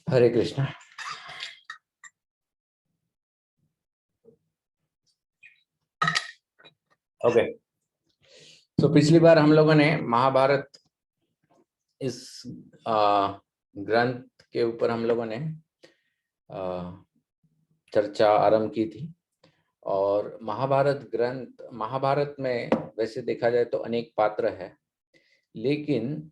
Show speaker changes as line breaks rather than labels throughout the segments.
हरे Krishna. Okay, तो पिछली बार हम लोगों ने महाभारत इस ग्रंथ के ऊपर हम लोगों ने चर्चा आरंभ की थी। और महाभारत में वैसे देखा जाए तो अनेक पात्र है, लेकिन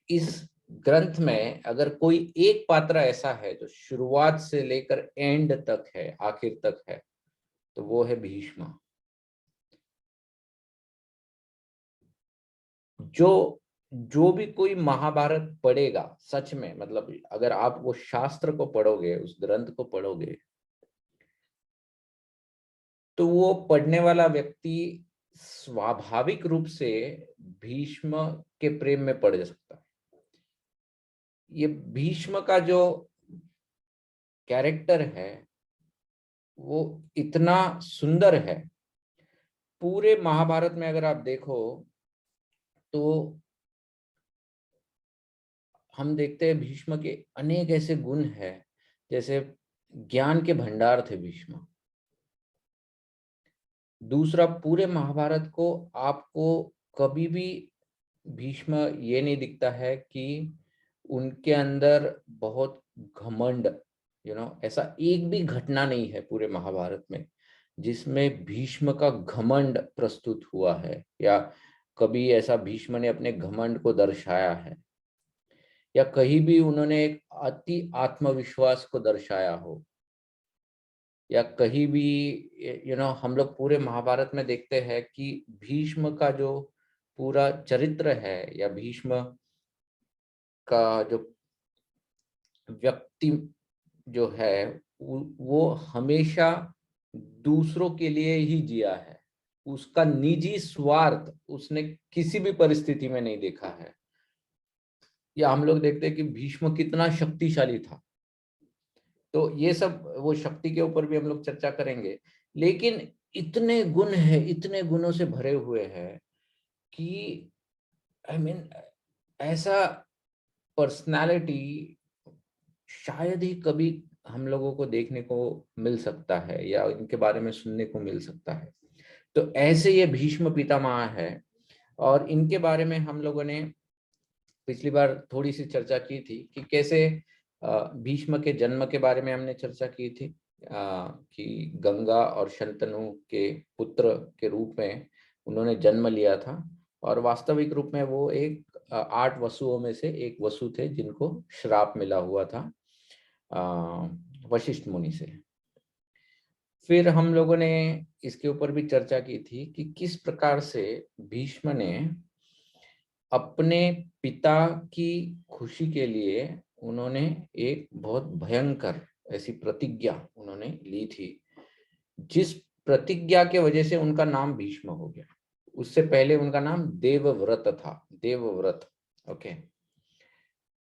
इस ग्रंथ में अगर कोई एक पात्र ऐसा है जो शुरुआत से लेकर एंड तक है, आखिर तक है, तो वो है भीष्म। जो भी कोई महाभारत पढ़ेगा सच में, मतलब अगर आप वो शास्त्र को पढ़ोगे, उस ग्रंथ को पढ़ोगे, तो वो पढ़ने वाला व्यक्ति स्वाभाविक रूप से भीष्म के प्रेम में पड़ सकता है। ये भीष्म का जो कैरेक्टर है वो इतना सुंदर है। पूरे महाभारत में अगर आप देखो तो हम देखते हैं भीष्म के अनेक ऐसे गुण हैं, जैसे ज्ञान के भंडार थे भीष्म। दूसरा, पूरे महाभारत को आपको कभी भी भीष्म ये नहीं दिखता है कि उनके अंदर बहुत घमंड, ऐसा एक भी घटना नहीं है पूरे महाभारत में जिसमें भीष्म का घमंड प्रस्तुत हुआ है, या कभी ऐसा भीष्म ने अपने घमंड को दर्शाया है, या कहीं भी उन्होंने एक अति आत्मविश्वास को दर्शाया हो, या कहीं भी हम लोग पूरे महाभारत में देखते हैं कि भीष्म का जो पूरा चरित्र है, या भीष्म का जो व्यक्ति जो है वो हमेशा दूसरों के लिए ही जिया है। उसका निजी स्वार्थ उसने किसी भी परिस्थिति में नहीं देखा है। या हम लोग देखते हैं कि भीष्म कितना शक्तिशाली था, तो ये सब वो शक्ति के ऊपर भी हम लोग चर्चा करेंगे। लेकिन इतने गुण है, इतने गुणों से भरे हुए हैं कि आई मीन ऐसा पर्सनालिटी शायद ही कभी हम लोगों को देखने को मिल सकता है या इनके बारे में सुनने को मिल सकता है। तो ऐसे ये भीष्म पितामह है, और इनके बारे में हम लोगों ने पिछली बार थोड़ी सी चर्चा की थी कि कैसे भीष्म के जन्म के बारे में हमने चर्चा की थी, कि गंगा और शंतनु के पुत्र के रूप में उन्होंने जन्म लिया था, और वास्तविक रूप में वो एक 8 वसुओं में से एक वसु थे जिनको श्राप मिला हुआ था वशिष्ठ मुनि से। फिर हम लोगों ने इसके ऊपर भी चर्चा की थी कि किस प्रकार से भीष्म ने अपने पिता की खुशी के लिए उन्होंने एक बहुत भयंकर ऐसी प्रतिज्ञा उन्होंने ली थी, जिस प्रतिज्ञा के वजह से उनका नाम भीष्म हो गया। उससे पहले उनका नाम देवव्रत था, देवव्रत। ओके,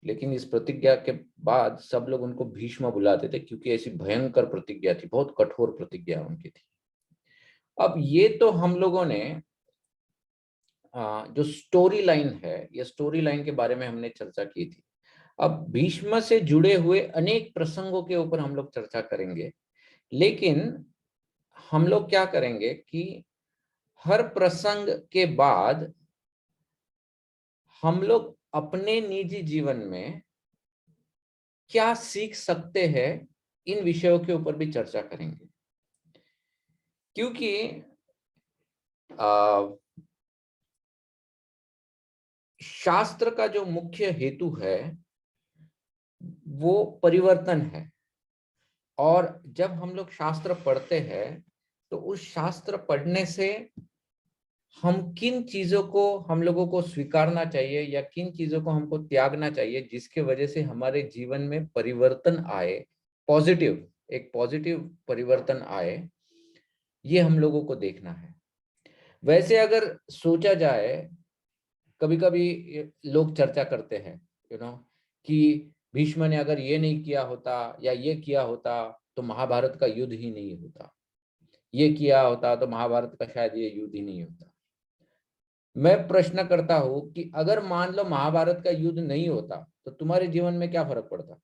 लेकिन इस प्रतिज्ञा के बाद सब लोग उनको भीष्म बुलाते थे क्योंकि ऐसी भयंकर प्रतिज्ञा थी, बहुत कठोर प्रतिज्ञा उनकी थी। अब ये तो हम लोगों ने जो स्टोरी लाइन है, ये स्टोरी लाइन के बारे में हमने चर्चा की थी। अब भीष्म से जुड़े हुए अनेक प्रसंगों के ऊपर हम लोग चर्चा करेंगे, लेकिन हम लोग क्या करेंगे कि हर प्रसंग के बाद हम लोग अपने निजी जीवन में क्या सीख सकते हैं इन विषयों के ऊपर भी चर्चा करेंगे। क्योंकि शास्त्र का जो मुख्य हेतु है वो परिवर्तन है, और जब हम लोग शास्त्र पढ़ते हैं तो उस शास्त्र पढ़ने से हम किन चीजों को हम लोगों को स्वीकारना चाहिए या किन चीजों को हमको त्यागना चाहिए जिसके वजह से हमारे जीवन में परिवर्तन आए, पॉजिटिव, एक पॉजिटिव परिवर्तन आए, ये हम लोगों को देखना है। वैसे अगर सोचा जाए, कभी कभी लोग चर्चा करते हैं कि भीष्म ने अगर ये नहीं किया होता या ये किया होता तो महाभारत का युद्ध ही नहीं होता, ये किया होता तो महाभारत का शायद ये युद्ध ही नहीं होता। मैं प्रश्न करता हूं कि अगर मान लो महाभारत का युद्ध नहीं होता तो तुम्हारे जीवन में क्या फर्क पड़ता?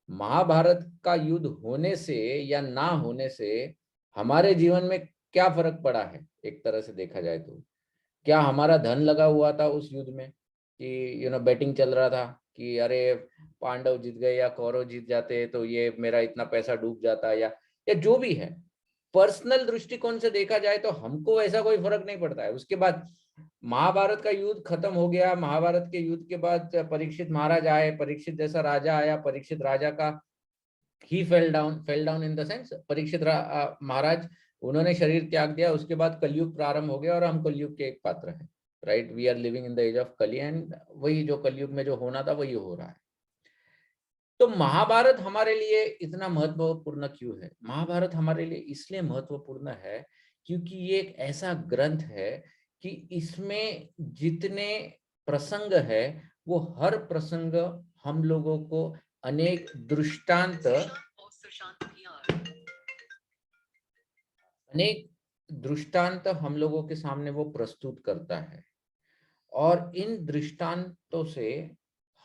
महाभारत का युद्ध होने से या ना होने से हमारे जीवन में क्या फर्क पड़ा है? एक तरह से देखा जाए तो क्या हमारा धन लगा हुआ था उस युद्ध में कि बैटिंग चल रहा था कि अरे पांडव जीत गए या कौरव जीत जाते तो ये मेरा इतना पैसा डूब जाता, या जो भी है। पर्सनल दृष्टिकोण से देखा जाए तो हमको ऐसा कोई फर्क नहीं पड़ता है। उसके बाद महाभारत का युद्ध खत्म हो गया। महाभारत के युद्ध के बाद परीक्षित महाराज आए, परीक्षित जैसा राजा आया। परीक्षित राजा का ही fell down in the sense, Parikshit महाराज उन्होंने शरीर त्याग दिया। उसके बाद कलयुग प्रारंभ हो गया और हम कलयुग के एक पात्र हैं, right? We are living in the age of Kali, and वही जो कलयुग में जो होना था वही हो रहा है। तो महाभारत हमारे लिए इतना महत्वपूर्ण क्यों है? महाभारत हमारे लिए इसलिए महत्वपूर्ण है क्योंकि ये एक ऐसा ग्रंथ है कि इसमें जितने प्रसंग है वो हर प्रसंग हम लोगों को अनेक दृष्टांत हम लोगों के सामने वो प्रस्तुत करता है, और इन दृष्टांतों से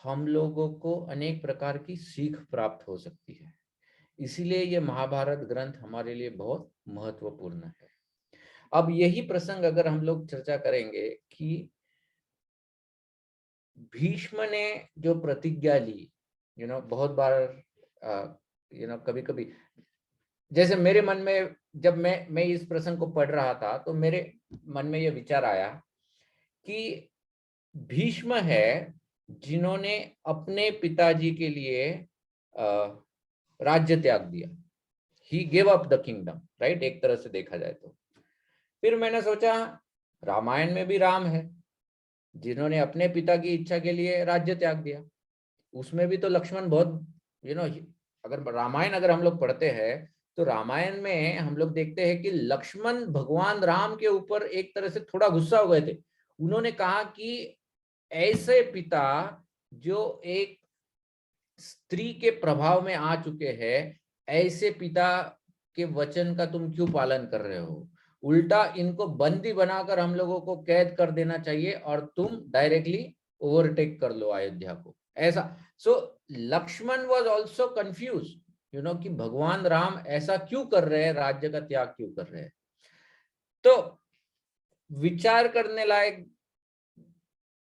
हम लोगों को अनेक प्रकार की सीख प्राप्त हो सकती है। इसीलिए ये महाभारत ग्रंथ हमारे लिए बहुत महत्वपूर्ण है। अब यही प्रसंग अगर हम लोग चर्चा करेंगे कि भीष्म ने जो प्रतिज्ञा ली, बहुत बार कभी कभी जैसे मेरे मन में जब मैं इस प्रसंग को पढ़ रहा था तो मेरे मन में यह विचार आया कि भीष्म है जिन्होंने अपने पिताजी के लिए राज्य त्याग दिया। He give up the kingdom, right? एक तरह से देखा जाए तो फिर मैंने सोचा रामायण में भी राम है जिन्होंने अपने पिता की इच्छा के लिए राज्य त्याग दिया। उसमें भी तो लक्ष्मण बहुत अगर रामायण अगर हम लोग पढ़ते हैं तो रामायण में हम लोग देखते हैं कि लक्ष्मण भगवान राम के ऊपर एक तरह से थोड़ा गुस्सा हो गए थे। उन्होंने कहा कि ऐसे पिता जो एक स्त्री के प्रभाव में आ चुके हैं, ऐसे पिता के वचन का तुम क्यों पालन कर रहे हो? उल्टा इनको बंदी बनाकर हम लोगों को कैद कर देना चाहिए और तुम डायरेक्टली ओवरटेक कर लो अयोध्या को, ऐसा। सो लक्ष्मण वाज आल्सो कंफ्यूज, कि भगवान राम ऐसा क्यों कर रहे हैं, राज्य का त्याग क्यों कर रहे हैं। तो विचार करने लायक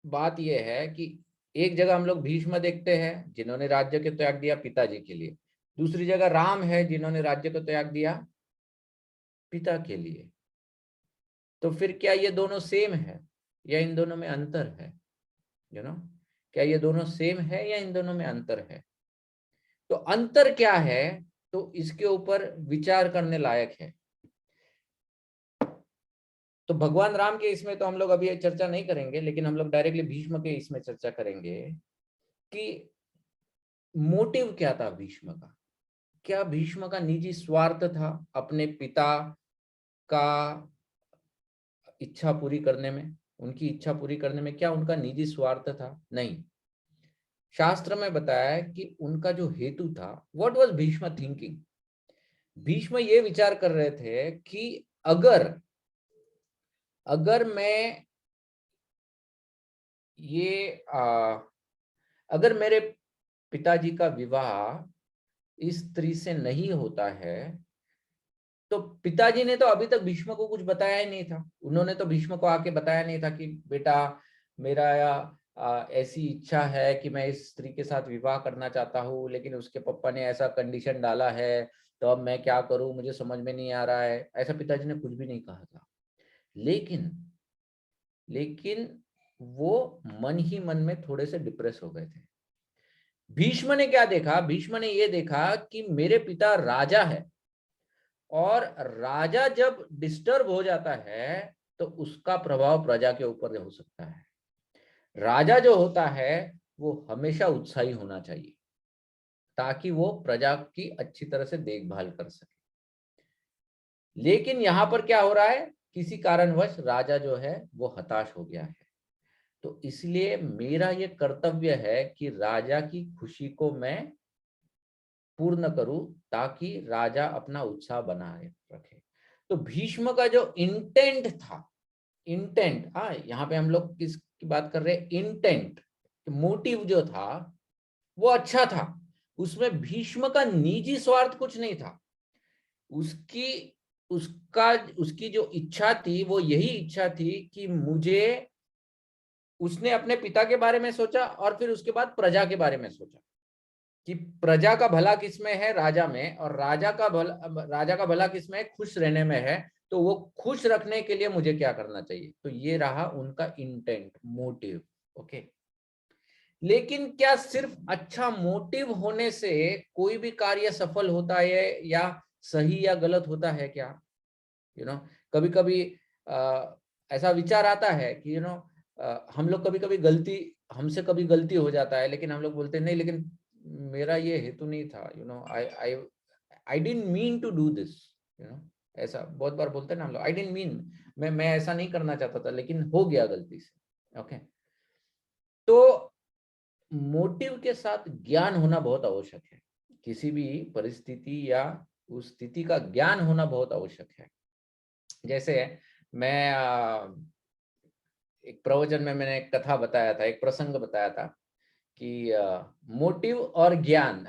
बात यह है कि एक जगह हम लोग भीष्म देखते हैं जिन्होंने राज्य के त्याग दिया पिताजी के लिए, दूसरी जगह राम है जिन्होंने राज्य को त्याग दिया पिता के लिए। तो फिर क्या ये दोनों सेम है या इन दोनों में अंतर है? क्या ये दोनों सेम है या इन दोनों में अंतर है? तो अंतर क्या है, तो इसके ऊपर विचार करने लायक है। तो भगवान राम के इसमें तो हम लोग अभी चर्चा नहीं करेंगे, लेकिन हम लोग डायरेक्टली भीष्म के इसमें चर्चा करेंगे कि मोटिव क्या था भीष्म का। क्या भीष्म का निजी स्वार्थ था अपने पिता का इच्छा पूरी करने में, उनकी इच्छा पूरी करने में क्या उनका निजी स्वार्थ था? नहीं। शास्त्र में बताया है कि उनका जो हेतु था, what was Bhishma thinking? Bhishma ये विचार कर रहे थे कि अगर मैं ये अगर मेरे पिताजी का विवाह इस स्त्री से नहीं होता है तो पिताजी ने तो अभी तक भीष्म को कुछ बताया ही नहीं था। उन्होंने तो भीष्म को आके बताया नहीं था कि बेटा मेरा ऐसी इच्छा है कि मैं इस स्त्री के साथ विवाह करना चाहता हूँ, लेकिन उसके पापा ने ऐसा कंडीशन डाला है, तो अब मैं क्या करूँ, मुझे समझ में नहीं आ रहा है। ऐसा पिताजी ने कुछ भी नहीं कहा था। लेकिन वो मन ही मन में थोड़े से डिप्रेस हो गए थे। भीष्म ने क्या देखा? भीष्म ने ये देखा कि मेरे पिता राजा है, और राजा जब डिस्टर्ब हो जाता है तो उसका प्रभाव प्रजा के ऊपर हो सकता है। राजा जो होता है वो हमेशा उत्साही होना चाहिए ताकि वो प्रजा की अच्छी तरह से देखभाल कर सके। लेकिन यहां पर क्या हो रहा है, किसी कारणवश राजा जो है वो हताश हो गया है। तो इसलिए मेरा ये कर्तव्य है कि राजा की खुशी को मैं पूर्ण करूं ताकि राजा अपना उत्साह बनाए रखे। तो भीष्म का जो इंटेंट था इंटेंट, हाँ यहाँ पे हम लोग किसकी बात कर रहे हैं, इंटेंट, मोटिव जो था वो अच्छा था, उसमें भीष्म का निजी स्वार्थ कुछ नहीं था। उसकी उसका उसकी जो इच्छा थी वो यही इच्छा थी कि मुझे, उसने अपने पिता के बारे में सोचा और फिर उसके बाद प्रजा के बारे में सोचा कि प्रजा का भला किसमें है, राजा में, और राजा का भला किसमें है, खुश रहने में है। तो वो खुश रखने के लिए मुझे क्या करना चाहिए, तो ये रहा उनका इंटेंट, मोटिव। ओके, लेकिन क्या सिर्फ अच्छा मोटिव होने से कोई भी कार्य सफल होता है या सही या गलत होता है क्या? कभी कभी ऐसा विचार आता है कि हम लोग कभी कभी हमसे कभी गलती हो जाता है, लेकिन हम लोग बोलते हैं नहीं, लेकिन मेरा ये हेतु नहीं था, I I I didn't mean to do this. ऐसा बहुत बार बोलते हैं ना हम लोग, आई डिडंट मीन, मैं ऐसा नहीं करना चाहता था, लेकिन हो गया गलती से। ओके, तो मोटिव के साथ ज्ञान होना बहुत आवश्यक है। किसी भी परिस्थिति या उस स्थिति का ज्ञान होना बहुत आवश्यक है। जैसे मैं एक प्रवचन में मैंने एक कथा बताया था, एक प्रसंग बताया था कि मोटिव और ज्ञान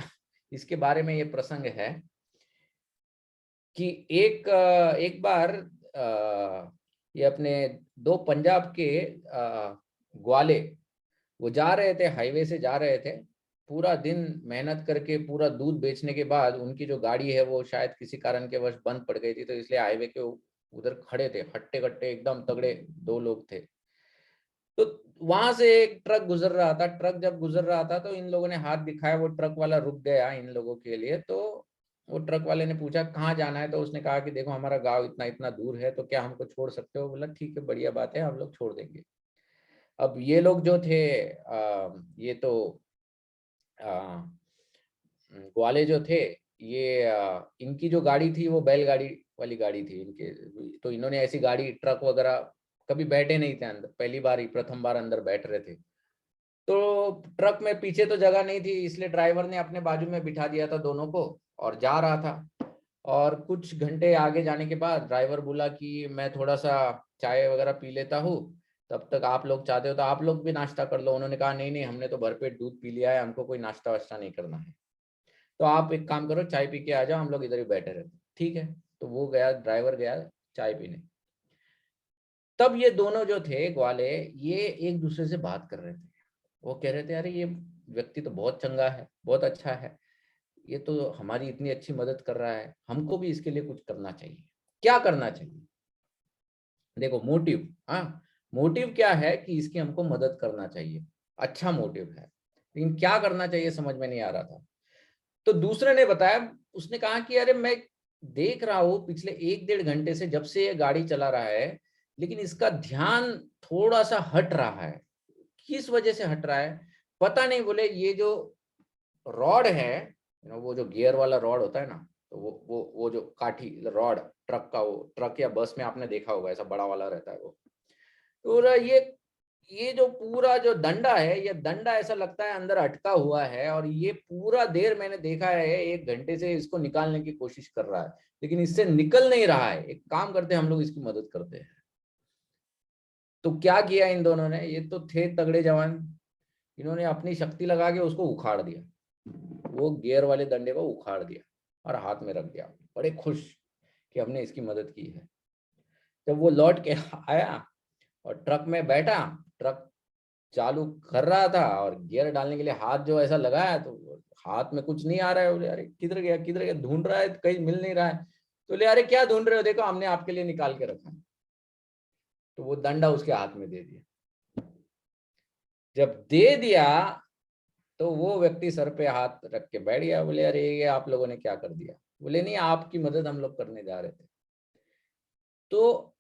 इसके बारे में ये प्रसंग है कि एक बार ये अपने दो पंजाब के ग्वाले, वो जा रहे थे, हाईवे से जा रहे थे, पूरा दिन मेहनत करके पूरा दूध बेचने के बाद उनकी जो गाड़ी है वो शायद किसी कारण के वश बंद पड़ गई थी, तो इसलिए हाईवे के उधर खड़े थे, हट्टे कट्टे एकदम तगड़े दो लोग थे। तो वहां से एक ट्रक गुजर रहा था, ट्रक जब गुजर रहा था तो इन लोगों ने हाथ दिखाया, वो ट्रक वाला रुक गया इन लोगों के लिए। तो वो ट्रक वाले ने पूछा कहाँ जाना है, तो उसने कहा कि देखो हमारा गांव इतना इतना दूर है, तो क्या हमको छोड़ सकते हो? बोला ठीक है, बढ़िया बात है, हम लोग छोड़ देंगे। अब ये लोग जो थे, ये तो ग्वाले जो थे, ये इनकी जो गाड़ी थी वो बैलगाड़ी वाली गाड़ी थी इनके, तो इन्होंने ऐसी गाड़ी ट्रक वगैरह कभी बैठे नहीं थे अंदर, पहली बार ही प्रथम बार अंदर बैठ रहे थे। तो ट्रक में पीछे तो जगह नहीं थी, इसलिए ड्राइवर ने अपने बाजू में बिठा दिया था दोनों को और जा रहा था। और कुछ घंटे आगे जाने के बाद ड्राइवर बोला कि मैं थोड़ा सा चाय वगैरह पी लेता हूँ, तब तक आप लोग चाहते हो तो आप लोग भी नाश्ता कर लो। उन्होंने कहा नहीं नहीं, हमने तो भरपेट दूध पी लिया है, हमको कोई नाश्ता वाश्ता नहीं करना है, तो आप एक काम करो, चाय पी के आ जाओ, हम लोग इधर ही बैठे रहते। ठीक है, तो वो गया, ड्राइवर गया चाय पीने। तब ये दोनों जो थे ग्वाले, ये एक दूसरे से बात कर रहे थे। वो कह रहे थे अरे ये व्यक्ति तो बहुत चंगा है, बहुत अच्छा है, ये तो हमारी इतनी अच्छी मदद कर रहा है, हमको भी इसके लिए कुछ करना चाहिए। क्या करना चाहिए? देखो मोटिव, हाँ, मोटिव क्या है कि इसकी हमको मदद करना चाहिए, अच्छा मोटिव है, लेकिन क्या करना चाहिए समझ में नहीं आ रहा था। तो दूसरे ने बताया, उसने कहा कि अरे मैं देख रहा हूँ पिछले 1-1.5 घंटे से जब से ये गाड़ी चला रहा है, लेकिन इसका ध्यान थोड़ा सा हट रहा है। किस वजह से हट रहा है पता नहीं। बोले ये जो रॉड है, वो जो गियर वाला रॉड होता है ना, तो वो जो काठी रॉड ट्रक का, वो ट्रक या बस में आपने देखा होगा, ऐसा बड़ा वाला रहता है वो। तो ये जो पूरा जो डंडा है, ये डंडा ऐसा लगता है अंदर अटका हुआ है, और ये पूरा देर मैंने देखा है 1 घंटे से इसको निकालने की कोशिश कर रहा है, लेकिन इससे निकल नहीं रहा है। एक काम करते हैं, हम लोग इसकी मदद करते हैं। तो क्या किया इन दोनों ने, ये तो थे तगड़े जवान, इन्होंने अपनी शक्ति लगा के उसको उखाड़ दिया, वो गियर वाले डंडे को उखाड़ दिया और हाथ में रख दिया, बड़े खुश कि हमने इसकी मदद की है। जब वो लौट के आया और ट्रक में बैठा, ट्रक चालू कर रहा था और गियर डालने के लिए हाथ जो ऐसा लगाया, तो हाथ में कुछ नहीं आ रहा है। बोले अरे किधर गया किधर गया, ढूंढ रहा है कहीं मिल नहीं रहा है। तो बोले अरे क्या ढूंढ रहे हो, देखो हमने आपके लिए निकाल के रखा है। तो वो डंडा उसके हाथ में दे दिया। जब दे दिया तो वो व्यक्ति सर पे हाथ रख के बैठ गया। बोले अरे ये आप लोगों ने क्या कर दिया? बोले नहीं, आपकी मदद हम लोग करने जा रहे थे। तो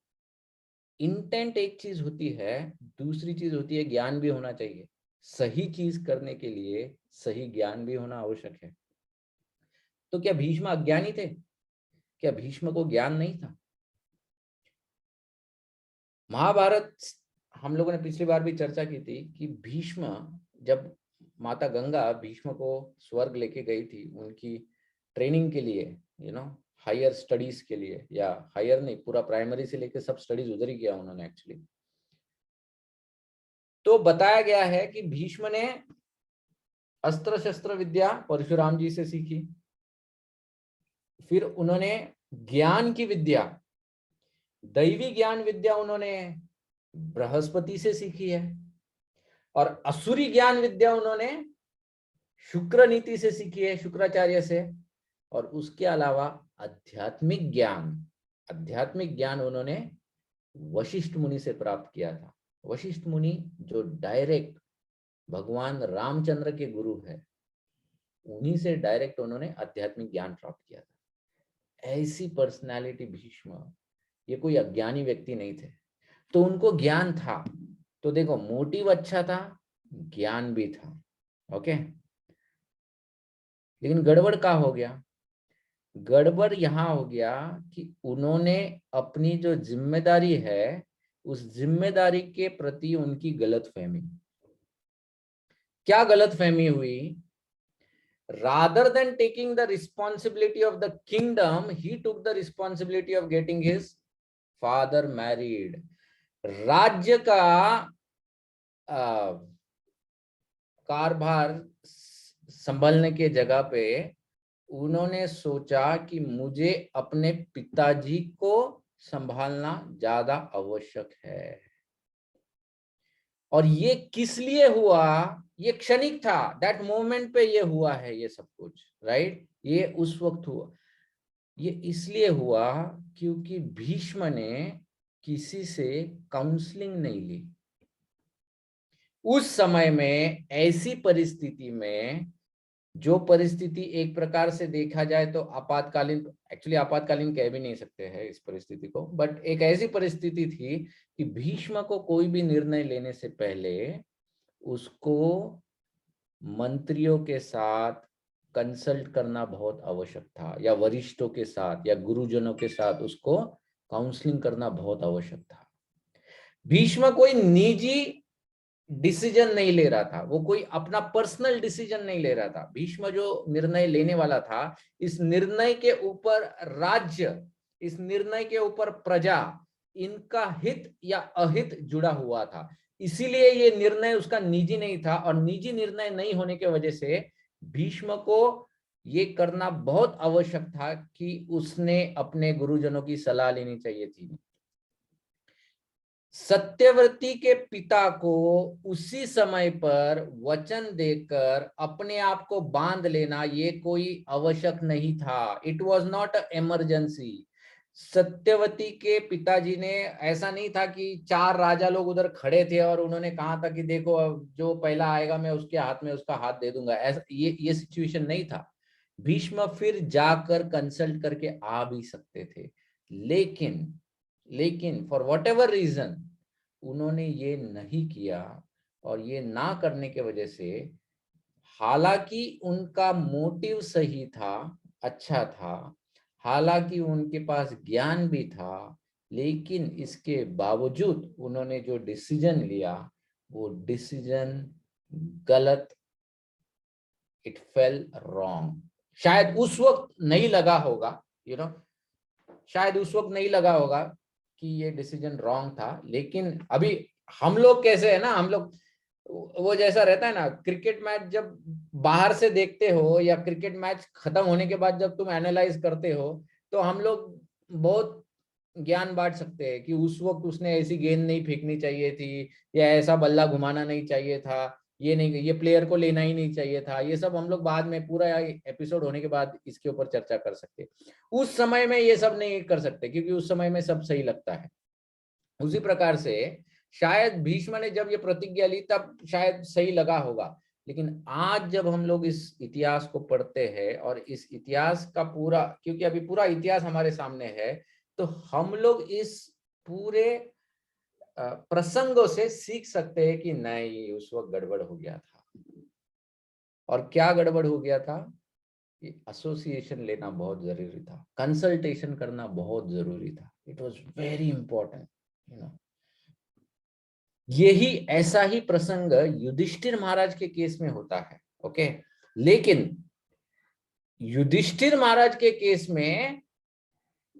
इंटेंट एक चीज होती है, दूसरी चीज होती है ज्ञान भी होना चाहिए। सही चीज करने के लिए सही ज्ञान भी होना आवश्यक है। तो क्या भीष्म अज्ञानी थे? क्या भीष्म को ज्ञान नहीं था? महाभारत, हम लोगों ने पिछली बार भी चर्चा की थी कि भीष्म, जब माता गंगा भीष्म को स्वर्ग लेके गई थी उनकी ट्रेनिंग के लिए, हायर स्टडीज के लिए, या हायर नहीं, पूरा प्राइमरी से लेकर सब स्टडीज उधर ही किया उन्होंने एक्चुअली। तो बताया गया है कि भीष्म ने अस्त्र शस्त्र विद्या परशुराम जी से सीखी, फिर उन्होंने ज्ञान की विद्या, दैवी ज्ञान विद्या उन्होंने बृहस्पति से सीखी है, और असुरी ज्ञान विद्या उन्होंने शुक्र नीति से सीखी है, शुक्राचार्य से। और उसके अलावा आध्यात्मिक ज्ञान उन्होंने वशिष्ठ मुनि से प्राप्त किया था। वशिष्ठ मुनि जो डायरेक्ट भगवान रामचंद्र के गुरु है, उन्हीं से डायरेक्ट उन्होंने आध्यात्मिक ज्ञान प्राप्त किया था। ऐसी पर्सनालिटी भीष्म, ये कोई अज्ञानी व्यक्ति नहीं थे। तो उनको ज्ञान था, तो देखो मोटिव अच्छा था, ज्ञान भी था, ओके। लेकिन गड़बड़ क्या हो गया? गड़बड़ यहां हो गया कि उन्होंने अपनी जो जिम्मेदारी है, उस जिम्मेदारी के प्रति उनकी गलतफहमी। क्या गलतफहमी हुई? Rather than taking the responsibility of the kingdom, he took the responsibility of getting his father married. राज्य का कारभार संभलने के जगह पे उन्होंने सोचा कि मुझे अपने पिताजी को संभालना ज्यादा आवश्यक है। और ये किस लिए हुआ? ये क्षणिक था, दैट मोमेंट पे ये हुआ है ये सब कुछ, राइट? ये उस वक्त हुआ। ये इसलिए हुआ क्योंकि भीष्म ने किसी से काउंसलिंग नहीं ली। उस समय में ऐसी परिस्थिति में, जो परिस्थिति एक प्रकार से देखा जाए तो आपातकालीन, एक्चुअली आपातकालीन कह भी नहीं सकते हैं इस परिस्थिति को, बट एक ऐसी परिस्थिति थी कि भीष्म को कोई भी निर्णय लेने से पहले उसको मंत्रियों के साथ कंसल्ट करना बहुत आवश्यक था, या वरिष्ठों के साथ या गुरुजनों के साथ उसको काउंसलिंग करना बहुत आवश्यक था। भीष्म कोई निजी डिसीजन नहीं ले रहा था, वो कोई अपना पर्सनल डिसीजन नहीं ले रहा था। भीष्म जो निर्णय लेने वाला था, इस निर्णय के ऊपर राज्य, इस निर्णय के ऊपर प्रजा, इनका हित या अहित जुड़ा हुआ था। इसीलिए ये निर्णय उसका निजी नहीं था, और निजी निर्णय नहीं होने के वजह से भीष्म को ये करना बहुत आवश्यक था कि उसने अपने गुरुजनों की सलाह लेनी चाहिए थी। सत्यवती के पिता को उसी समय पर वचन देकर अपने आप को बांध लेना ये कोई आवश्यक नहीं था। It was not a emergency. Satyavati के पिताजी ने, ऐसा नहीं था कि 4 राजा लोग उधर खड़े थे और उन्होंने कहा था कि देखो अब जो पहला आएगा मैं उसके हाथ में उसका हाथ दे दूंगा, ऐसा ये सिचुएशन नहीं था। भीष्म फिर जाकर कंसल्ट करके आ भी सकते थे, लेकिन फॉर वॉट एवर रीजन उन्होंने ये नहीं किया। और ये ना करने के वजह से, हालांकि उनका मोटिव सही था, अच्छा था, हालांकि उनके पास ज्ञान भी था, लेकिन इसके बावजूद उन्होंने जो डिसीजन लिया वो डिसीजन गलत, इट फेल रॉन्ग। शायद उस वक्त नहीं लगा होगा, शायद उस वक्त नहीं लगा होगा कि ये डिसीजन रॉन्ग था, लेकिन अभी हम लोग कैसे है ना, हम लोग वो जैसा रहता है ना, क्रिकेट मैच जब बाहर से देखते हो या क्रिकेट मैच खत्म होने के बाद जब तुम एनालाइज करते हो, तो हम लोग बहुत ज्ञान बांट सकते हैं कि उस वक्त उसने ऐसी गेंद नहीं फेंकनी चाहिए थी, या ऐसा बल्ला घुमाना नहीं चाहिए था, ये नहीं, ये प्लेयर को लेना ही नहीं चाहिए था। ये सब हम लोग बाद में पूरा एपिसोड होने के बाद इसके ऊपर चर्चा कर सकते। उस समय में ये सब नहीं कर सकते क्योंकि उस समय में सब सही लगता है। उसी प्रकार से शायद भीष्म ने जब ये प्रतिज्ञा ली तब शायद सही लगा होगा, लेकिन आज जब हम लोग इस इतिहास को पढ़ते हैं और इस इतिहास का पूरा, क्योंकि अभी पूरा इतिहास हमारे सामने है, तो हम लोग इस पूरे प्रसंगों से सीख सकते हैं कि नहीं, उस वक्त गड़बड़ हो गया था। और क्या गड़बड़ हो गया था? एसोसिएशन लेना बहुत जरूरी था, कंसल्टेशन करना बहुत जरूरी था। इट वॉज वेरी इंपॉर्टेंट, यही ऐसा ही प्रसंग युधिष्ठिर महाराज के केस में होता है, ओके। लेकिन युधिष्ठिर महाराज के केस में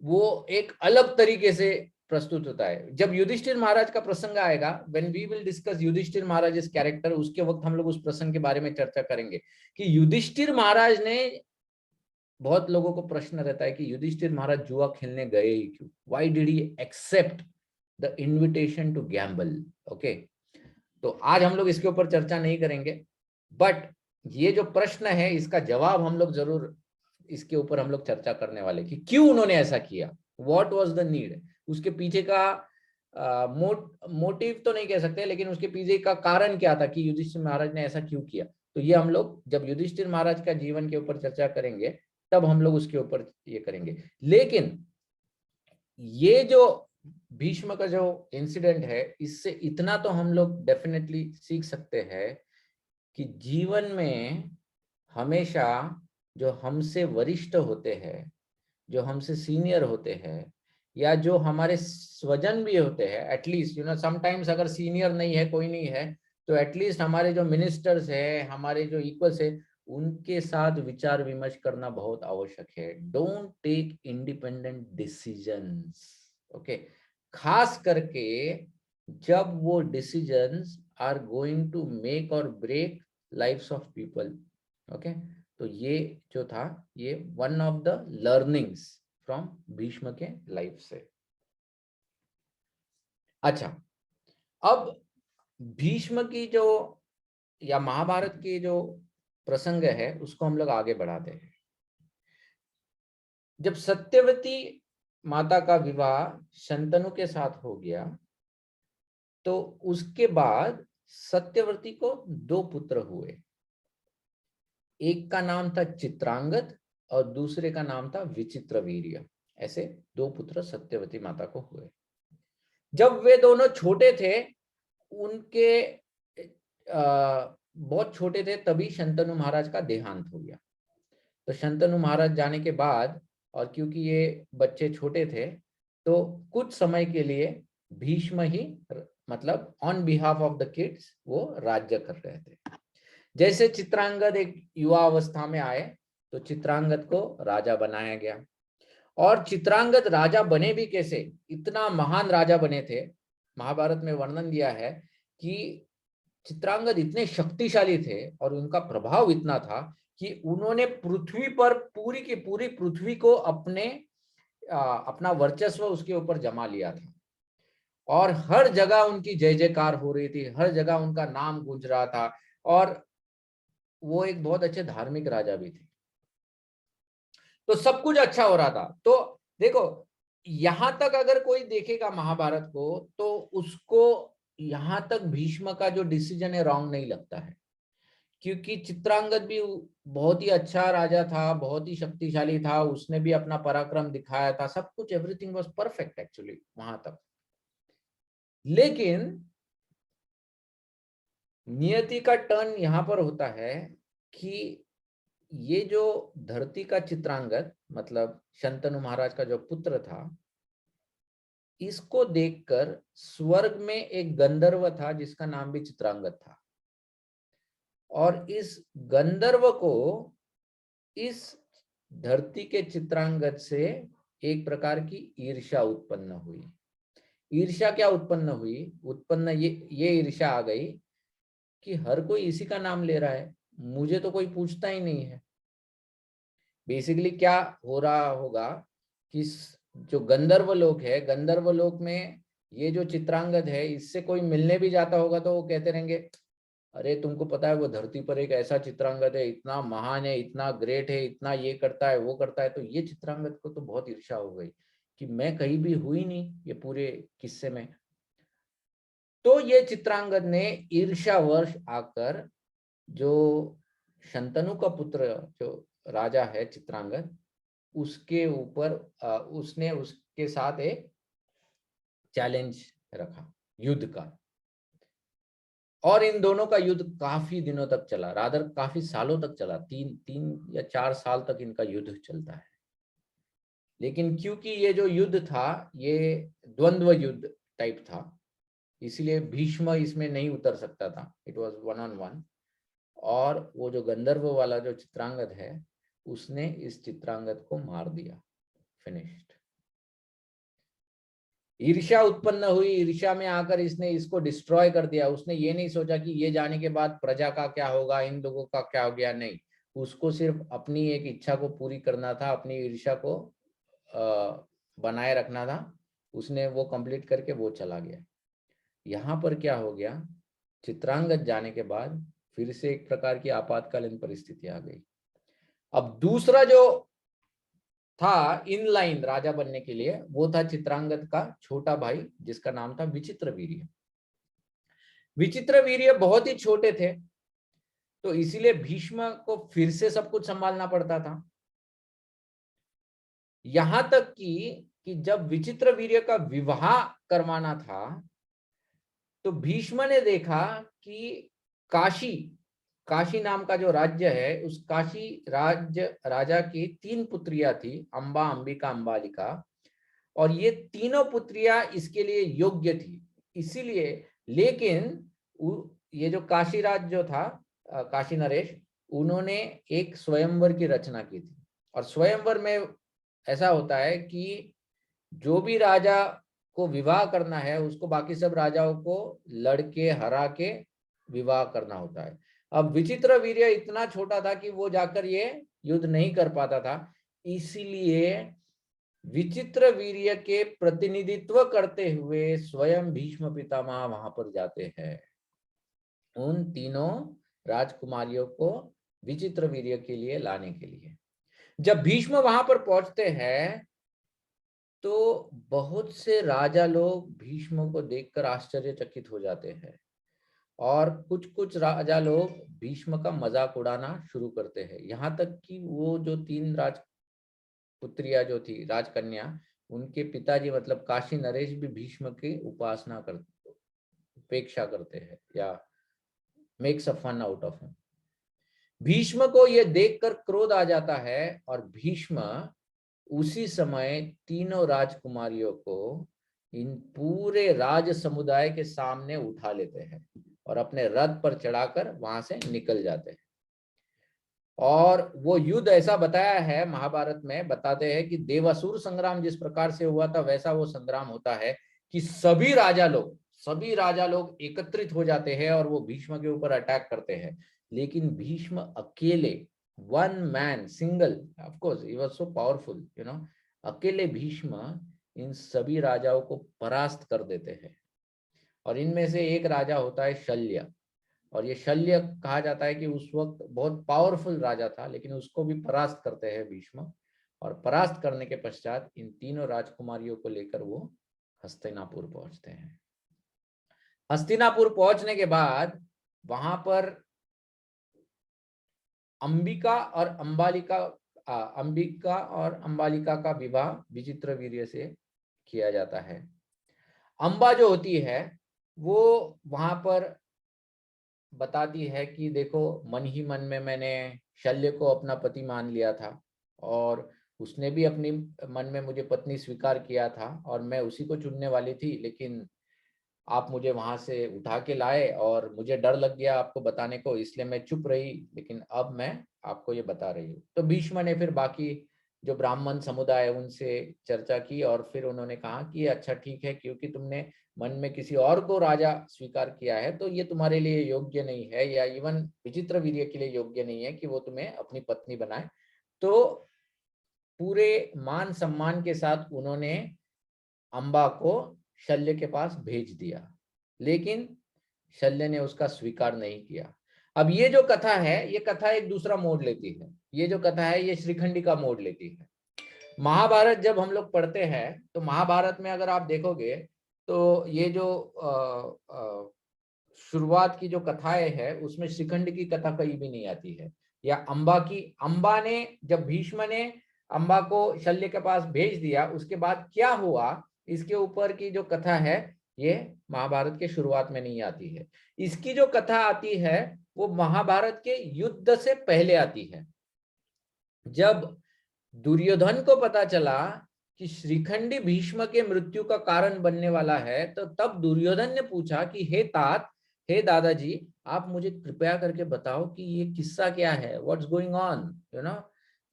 वो एक अलग तरीके से प्रस्तुत होता है। जब युधिष्ठिर महाराज का प्रसंग आएगा, when we will discuss Yudhishthir महाराज इस कैरेक्टर, उसके वक्त हम लोग उस प्रसंग के बारे में चर्चा करेंगे कि युधिष्ठिर महाराज ने, बहुत लोगों को प्रश्न रहता है कि युधिष्ठिर महाराज जुआ खेलने गए ही क्यों, why did he accept the invitation to gamble. Okay, तो आज हम लोग इसके ऊपर चर्चा नहीं करेंगे, बट ये जो प्रश्न है इसका जवाब हम लोग जरूर इसके ऊपर हम लोग चर्चा करने वाले कि क्यों उन्होंने ऐसा किया, व्हाट वाज द नीड, उसके पीछे का मोटिव तो नहीं कह सकते, लेकिन उसके पीछे का कारण क्या था कि युधिष्ठिर महाराज ने ऐसा क्यों किया। तो ये हम लोग जब युधिष्ठिर महाराज का जीवन के ऊपर चर्चा करेंगे तब हम लोग उसके ऊपर ये करेंगे। लेकिन ये जो भीष्म का जो इंसिडेंट है, इससे इतना तो हम लोग डेफिनेटली सीख सकते हैं कि जीवन में हमेशा जो हमसे वरिष्ठ होते हैं, जो हमसे सीनियर होते हैं, या जो हमारे स्वजन भी होते हैं, एटलीस्ट समटाइम्स अगर सीनियर नहीं है, कोई नहीं है, तो एटलीस्ट हमारे जो मिनिस्टर्स है, हमारे जो इक्वल्स है, उनके साथ विचार विमर्श करना बहुत आवश्यक है। Don't take independent decisions. Okay, खास करके जब वो decisions are going to make or break lives of people. Okay, तो ये जो था, ये one of the learnings from Bhishma के लाइफ से। अच्छा, अब भीष्म की जो या महाभारत की जो प्रसंग है उसको हम लोग आगे बढ़ाते हैं। जब सत्यवती माता का विवाह शंतनु के साथ हो गया, तो उसके बाद सत्यवती को 2 पुत्र हुए। एक का नाम था चित्रांगद और दूसरे का नाम था विचित्रवीर्य। ऐसे 2 पुत्र सत्यवती माता को हुए। जब वे दोनों छोटे थे, उनके बहुत छोटे थे, तभी शंतनु महाराज का देहांत हो गया। तो शंतनु महाराज जाने के बाद, और क्योंकि ये बच्चे छोटे थे, तो कुछ समय के लिए भीष्म ही, मतलब on behalf of the kids, वो राज्य कर रहे थे। जैसे चित्रांगद एक युवा अवस्था में आए, तो चित्रांगद को राजा बनाया गया। और चित्रांगद राजा बने भी कैसे, इतना महान राजा बने थे, महाभारत में वर्णन दिया है कि चित्रांगद इतने शक्तिशाली थे और उनका प्रभाव इतना था कि उन्होंने पृथ्वी पर पूरी की पूरी पृथ्वी को अपना वर्चस्व उसके ऊपर जमा लिया था। और हर जगह उनकी जय जयकार हो रही थी, हर जगह उनका नाम गूंज रहा था, और वो एक बहुत अच्छे धार्मिक राजा भी थे। तो सब कुछ अच्छा हो रहा था। तो देखो, यहां तक अगर कोई देखेगा महाभारत को, तो उसको यहां तक भीष्म का जो डिसीजन है रॉन्ग नहीं लगता है, क्योंकि चित्रांगद भी बहुत ही अच्छा राजा था, बहुत ही शक्तिशाली था, उसने भी अपना पराक्रम दिखाया था, सब कुछ, एवरीथिंग वाज परफेक्ट एक्चुअली वहां तक। लेकिन नियति का टर्न यहां पर होता है कि ये जो धरती का चित्रांगद, मतलब शंतनु महाराज का जो पुत्र था, इसको देखकर स्वर्ग में एक गंधर्व था जिसका नाम भी चित्रांगद था, और इस गंधर्व को इस धरती के चित्रांगद से एक प्रकार की ईर्ष्या उत्पन्न हुई। ईर्ष्या क्या उत्पन्न हुई, उत्पन्न ये ईर्ष्या आ गई कि हर कोई इसी का नाम ले रहा है, मुझे तो कोई पूछता ही नहीं है। बेसिकली क्या हो रहा होगा कि जो गंधर्व लोक है, गंधर्व लोक में ये जो चित्रांगद है, इससे कोई मिलने भी जाता होगा तो वो कहते रहेंगे, अरे तुमको पता है वो धरती पर एक ऐसा चित्रांगद है, इतना महान है, इतना ग्रेट है, इतना ये करता है, वो करता है। तो ये चित्रांगद को तो बहुत ईर्ष्या हो गई कि मैं कहीं भी हुई नहीं ये पूरे किस्से में। तो ये चित्रांगद ने ईर्ष्यावश आकर जो शंतनु का पुत्र, जो राजा है चित्रांगद, उसके ऊपर उसने उसके साथ एक चैलेंज रखा, युद्ध का। और इन दोनों का युद्ध काफी दिनों तक चला, रादर काफी सालों तक चला, 3 या 4 साल तक इनका युद्ध चलता है। लेकिन क्योंकि ये जो युद्ध था ये द्वंद्व युद्ध टाइप था, इसलिए भीष्म इसमें नहीं उतर सकता था, इट वाज 1-on-1। और वो जो गंधर्व वाला जो चित्रांगद है, उसने इस चित्रांगद को मार दिया, फिनिश्ड। ईर्ष्या उत्पन्न हुई, ईर्ष्या में आकर इसने इसको डिस्ट्रॉय कर दिया। उसने ये नहीं सोचा कि ये जाने के बाद प्रजा का क्या होगा, इन लोगों का क्या हो गया, नहीं, उसको सिर्फ अपनी एक इच्छा को पूरी करना था, अपनी ईर्ष्या को बनाए रखना था। उसने वो कंप्लीट करके वो चला गया। यहाँ पर क्या हो गया, चित्रांगद जाने के बाद फिर से एक प्रकार की आपातकालीन परिस्थिति आ गई। अब दूसरा जो था इन लाइन राजा बनने के लिए, वो था चित्रांगद का छोटा भाई, जिसका नाम था विचित्रवीर्य। विचित्रवीर्य बहुत ही छोटे थे, तो इसीलिए भीष्म को फिर से सब कुछ संभालना पड़ता था। यहां तक कि जब विचित्रवीर्य का विवाह करवाना था, तो भीष्म ने देखा कि काशी नाम का जो राज्य है, उस काशी राज्य राजा की 3 पुत्रियां थी, अंबा, अंबिका, अंबालिका, और ये तीनों पुत्रियां इसके लिए योग्य थी। इसीलिए, लेकिन ये जो काशी राज जो था, काशी नरेश, उन्होंने एक स्वयंवर की रचना की थी। और स्वयंवर में ऐसा होता है कि जो भी राजा को विवाह करना है, उसको बाकी सब राजाओं को लड़के हरा के विवाह करना होता है। अब विचित्रवीर्य इतना छोटा था कि वो जाकर ये युद्ध नहीं कर पाता था, इसीलिए विचित्रवीर्य के प्रतिनिधित्व करते हुए स्वयं भीष्म पितामह वहां पर जाते हैं, उन तीनों राजकुमारियों को विचित्रवीर्य के लिए लाने के लिए। जब भीष्म वहां पर पहुंचते हैं, तो बहुत से राजा लोग भीष्म को देखकर आश्चर्यचकित हो जाते हैं, और कुछ कुछ राजा लोग भीष्म का मजाक उड़ाना शुरू करते हैं। यहाँ तक कि वो जो 3 राजपुत्रियां जो थी, राजकन्या, उनके पिताजी मतलब काशी नरेश भी भीष्म की उपेक्षा करते हैं, या makes a fun out of him. Bhishma को यह देखकर क्रोध आ जाता है, और भीष्म उसी समय तीनों राजकुमारियों को इन पूरे राज समुदाय के सामने उठा लेते हैं और अपने रथ पर चढ़ाकर वहां से निकल जाते हैं। और वो युद्ध ऐसा बताया है, महाभारत में बताते हैं कि देवासुर संग्राम जिस प्रकार से हुआ था, वैसा वो संग्राम होता है कि सभी राजा लोग एकत्रित हो जाते हैं और वो भीष्म के ऊपर अटैक करते हैं। लेकिन भीष्म अकेले, one man, single, of course he was so powerful, अकेले भीष्म इन सभी राजाओं को परास्त कर देते हैं। और इनमें से एक राजा होता है शल्य, और ये शल्य कहा जाता है कि उस वक्त बहुत पावरफुल राजा था, लेकिन उसको भी परास्त करते हैं भीष्म। और परास्त करने के पश्चात इन तीनों राजकुमारियों को लेकर वो हस्तिनापुर पहुंचते हैं। हस्तिनापुर पहुंचने के बाद वहां पर अंबिका और अंबालिका का विवाह विचित्रवीर्य से किया जाता है। अंबा जो होती है, वो वहां पर बताती है कि देखो, मन ही मन में मैंने शल्य को अपना पति मान लिया था, और उसने भी अपनी मन में मुझे पत्नी स्वीकार किया था, और मैं उसी को चुनने वाली थी, लेकिन आप मुझे वहां से उठा के लाए और मुझे डर लग गया आपको बताने को, इसलिए मैं चुप रही, लेकिन अब मैं आपको ये बता रही हूँ। तो भीष्म ने फिर बाकी जो ब्राह्मण समुदाय है उनसे चर्चा की, और फिर उन्होंने कहा कि अच्छा ठीक है, क्योंकि तुमने मन में किसी और को राजा स्वीकार किया है, तो ये तुम्हारे लिए योग्य नहीं है, या इवन विचित्रवीर्य के लिए योग्य नहीं है कि वो तुम्हें अपनी पत्नी बनाए। तो पूरे मान सम्मान के साथ उन्होंने अंबा को शल्य के पास भेज दिया, लेकिन शल्य ने उसका स्वीकार नहीं किया। अब ये जो कथा है, ये कथा एक दूसरा मोड़ लेती है। ये जो कथा है, ये श्रीखंडी का मोड़ लेती है। महाभारत जब हम लोग पढ़ते हैं, तो महाभारत में अगर आप देखोगे, तो ये जो शुरुआत की जो कथाएं है, उसमें श्रीखंड की कथा कहीं भी नहीं आती है, या अंबा ने, जब भीष्म ने अंबा को शल्य के पास भेज दिया, उसके बाद क्या हुआ, इसके ऊपर की जो कथा है, ये महाभारत के शुरुआत में नहीं आती है। इसकी जो कथा आती है, वो महाभारत के युद्ध से पहले आती है। जब दुर्योधन को पता चला कि श्रीखंडी भीष्म के मृत्यु का कारण बनने वाला है, तो तब दुर्योधन ने पूछा कि हे तात, हे दादाजी, आप मुझे कृपया करके बताओ कि ये किस्सा क्या है, व्हाट्स गोइंग ऑन,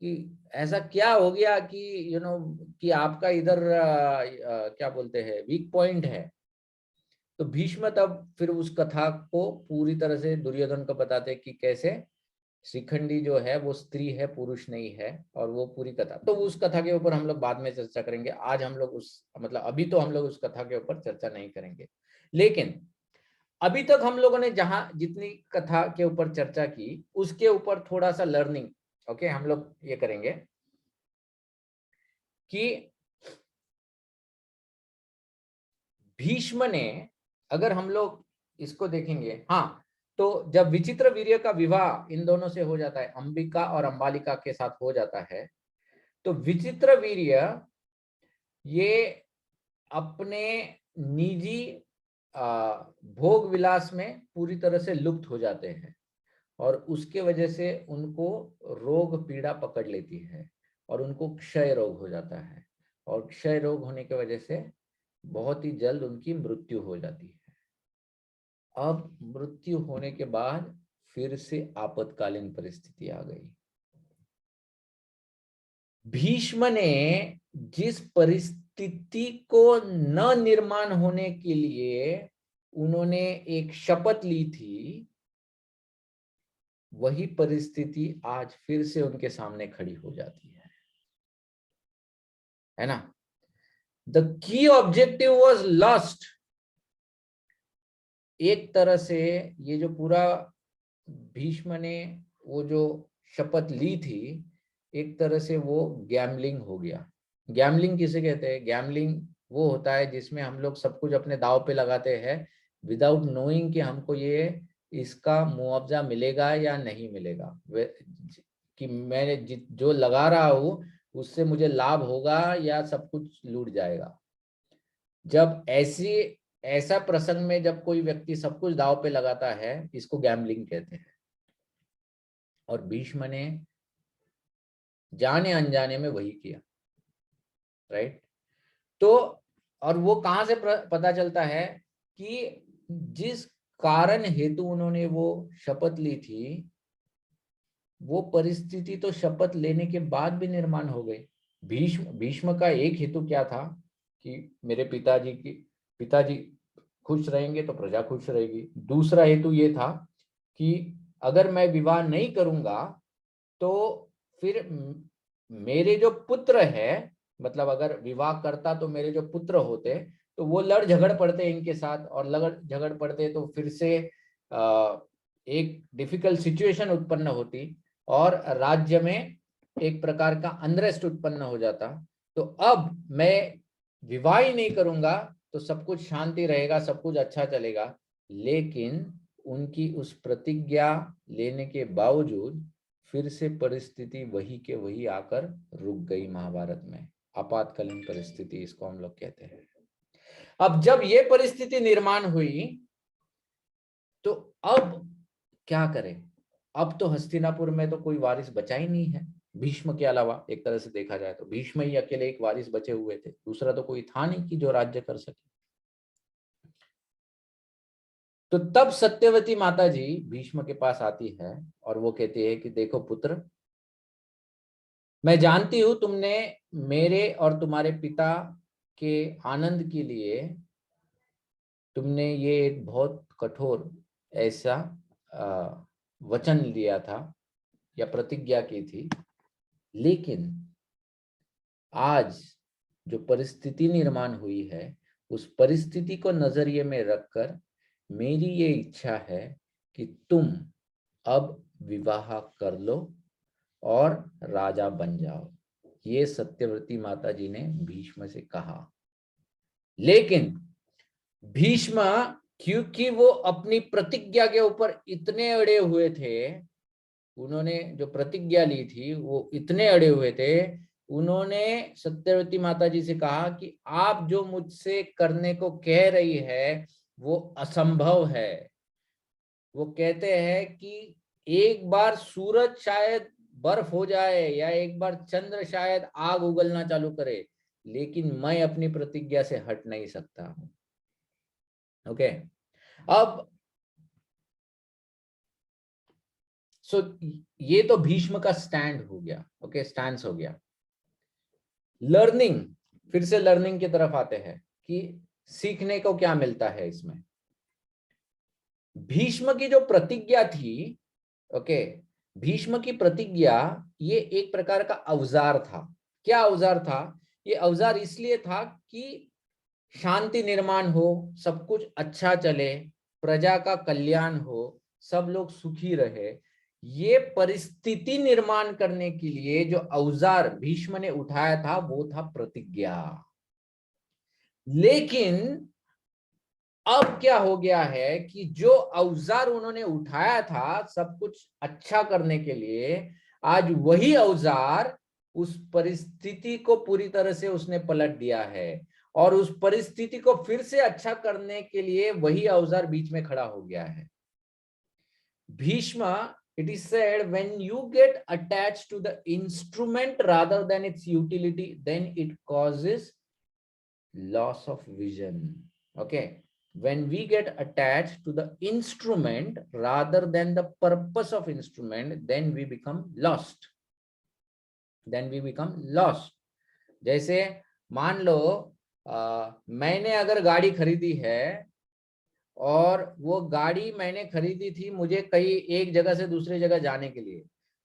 कि ऐसा क्या हो गया कि कि आपका इधर क्या बोलते हैं वीक पॉइंट है। तो भीष्म तब फिर उस कथा को पूरी तरह से दुर्योधन को बताते कि कैसे श्रीखंडी जो है वो स्त्री है, पुरुष नहीं है, और वो पूरी कथा। तो उस कथा के ऊपर हम लोग बाद में चर्चा करेंगे। आज हम लोग अभी तो हम लोग उस कथा के ऊपर चर्चा नहीं करेंगे। लेकिन अभी तक हम लोगों ने जहां जितनी कथा के ऊपर चर्चा की उसके ऊपर थोड़ा सा लर्निंग ओके हम लोग ये करेंगे कि भीष्म ने, अगर हम लोग इसको देखेंगे, हाँ, तो जब विचित्र वीर्य का विवाह इन दोनों से हो जाता है, अंबिका और अंबालिका के साथ हो जाता है, तो विचित्र वीर्य ये अपने निजी भोग विलास में पूरी तरह से लुप्त हो जाते हैं, और उसके वजह से उनको रोग पीड़ा पकड़ लेती है और उनको क्षय रोग हो जाता है, और क्षय रोग होने की वजह से बहुत ही जल्द उनकी मृत्यु हो जाती है। अब मृत्यु होने के बाद फिर से आपातकालीन परिस्थिति आ गई। भीष्म ने जिस परिस्थिति को न निर्माण होने के लिए उन्होंने एक शपथ ली थी, वही परिस्थिति आज फिर से उनके सामने खड़ी हो जाती है ना। The key objective was lost. एक तरह से ये जो पूरा भीष्म ने वो जो शपथ ली थी, एक तरह से वो गैम्बलिंग हो गया। गैम्बलिंग किसे कहते हैं? गैम्बलिंग वो होता है जिसमें हम लोग सब कुछ अपने दांव पे लगाते हैं विदाउट नोइंग कि हमको ये इसका मुआवजा मिलेगा या नहीं मिलेगा, कि मैंने जो लगा रहा हूँ उससे मुझे लाभ होगा या सब कुछ लूट जाएगा। जब ऐसा प्रसंग में जब कोई व्यक्ति सब कुछ दांव पे लगाता है, इसको गैम्बलिंग कहते हैं। और भीष्म ने जाने अनजाने में वही किया, राइट। तो और वो कहां से पता चलता है कि जिस कारण हेतु उन्होंने वो शपथ ली थी, वो परिस्थिति तो शपथ लेने के बाद भी निर्माण हो गई। भीष्म का एक हेतु क्या था कि मेरे पिताजी खुश रहेंगे तो प्रजा खुश रहेगी। दूसरा हेतु ये था कि अगर मैं विवाह नहीं करूंगा तो फिर मेरे जो पुत्र है, मतलब अगर विवाह करता तो मेरे जो पुत्र होते तो वो लड़ झगड़ पड़ते इनके साथ, और लड़ झगड़ पड़ते तो फिर से एक डिफिकल्ट सिचुएशन उत्पन्न होती और राज्य में एक प्रकार का अनरेस्ट उत्पन्न हो जाता। तो अब मैं विवाह ही नहीं करूंगा तो सब कुछ शांति रहेगा, सब कुछ अच्छा चलेगा। लेकिन उनकी उस प्रतिज्ञा लेने के बावजूद फिर से परिस्थिति वही के वही आकर रुक गई। महाभारत में आपातकालीन परिस्थिति इसको हम लोग कहते हैं। अब जब ये परिस्थिति निर्माण हुई तो अब क्या करें? अब तो हस्तिनापुर में तो कोई वारिस बचा ही नहीं है भीष्म के अलावा। एक तरह से देखा जाए तो भीष्म ही अकेले एक वारिस बचे हुए थे, दूसरा तो कोई था नहीं कि जो राज्य कर सके। तो तब सत्यवती माता जी भीष्म के पास आती है और वो कहती है कि देखो पुत्र, मैं जानती हूं तुमने मेरे और तुम्हारे पिता के आनंद के लिए तुमने ये एक बहुत कठोर ऐसा वचन लिया था या प्रतिज्ञा की थी, लेकिन आज जो परिस्थिति निर्माण हुई है उस परिस्थिति को नजरिए में रखकर मेरी ये इच्छा है कि तुम अब विवाह कर लो और राजा बन जाओ। ये सत्यवती माता जी ने भीष्म से कहा। लेकिन भीष्म, क्योंकि वो अपनी प्रतिज्ञा के ऊपर इतने अड़े हुए थे, उन्होंने जो प्रतिज्ञा ली थी वो इतने अड़े हुए थे, उन्होंने सत्यवती माता जी से कहा कि आप जो मुझसे करने को कह रही है वो असंभव है। वो कहते हैं कि एक बार सूरज शायद बर्फ हो जाए या एक बार चंद्र शायद आग उगलना चालू करे, लेकिन मैं अपनी प्रतिज्ञा से हट नहीं सकता। ओके, अब सो ये तो भीष्म का स्टैंड हो गया। ओके, स्टैंस हो गया। लर्निंग, फिर से लर्निंग की तरफ आते हैं कि सीखने को क्या मिलता है इसमें। भीष्म की जो प्रतिज्ञा थी, ओके, भीष्म की प्रतिज्ञा ये एक प्रकार का औजार था। क्या औजार था? ये औजार इसलिए था कि शांति निर्माण हो, सब कुछ अच्छा चले, प्रजा का कल्याण हो, सब लोग सुखी रहे। ये परिस्थिति निर्माण करने के लिए जो औजार भीष्म ने उठाया था वो था प्रतिज्ञा। लेकिन अब क्या हो गया है कि जो औजार उन्होंने उठाया था सब कुछ अच्छा करने के लिए, आज वही औजार उस परिस्थिति को पूरी तरह से उसने पलट दिया है, और उस परिस्थिति को फिर से अच्छा करने के लिए वही औजार बीच में खड़ा हो गया है। Bhishma, it is said, when you get attached to the instrument rather than its utility, then it causes loss of vision. Okay, when we get attached to the instrument rather than the purpose of instrument, then we become lost. जैसे मान लो मैंने अगर गाड़ी खरीदी है, और वो गाड़ी मैंने खरीदी थी मुझे कहीं एक जगह से दूसरी जगह जाने के लिए,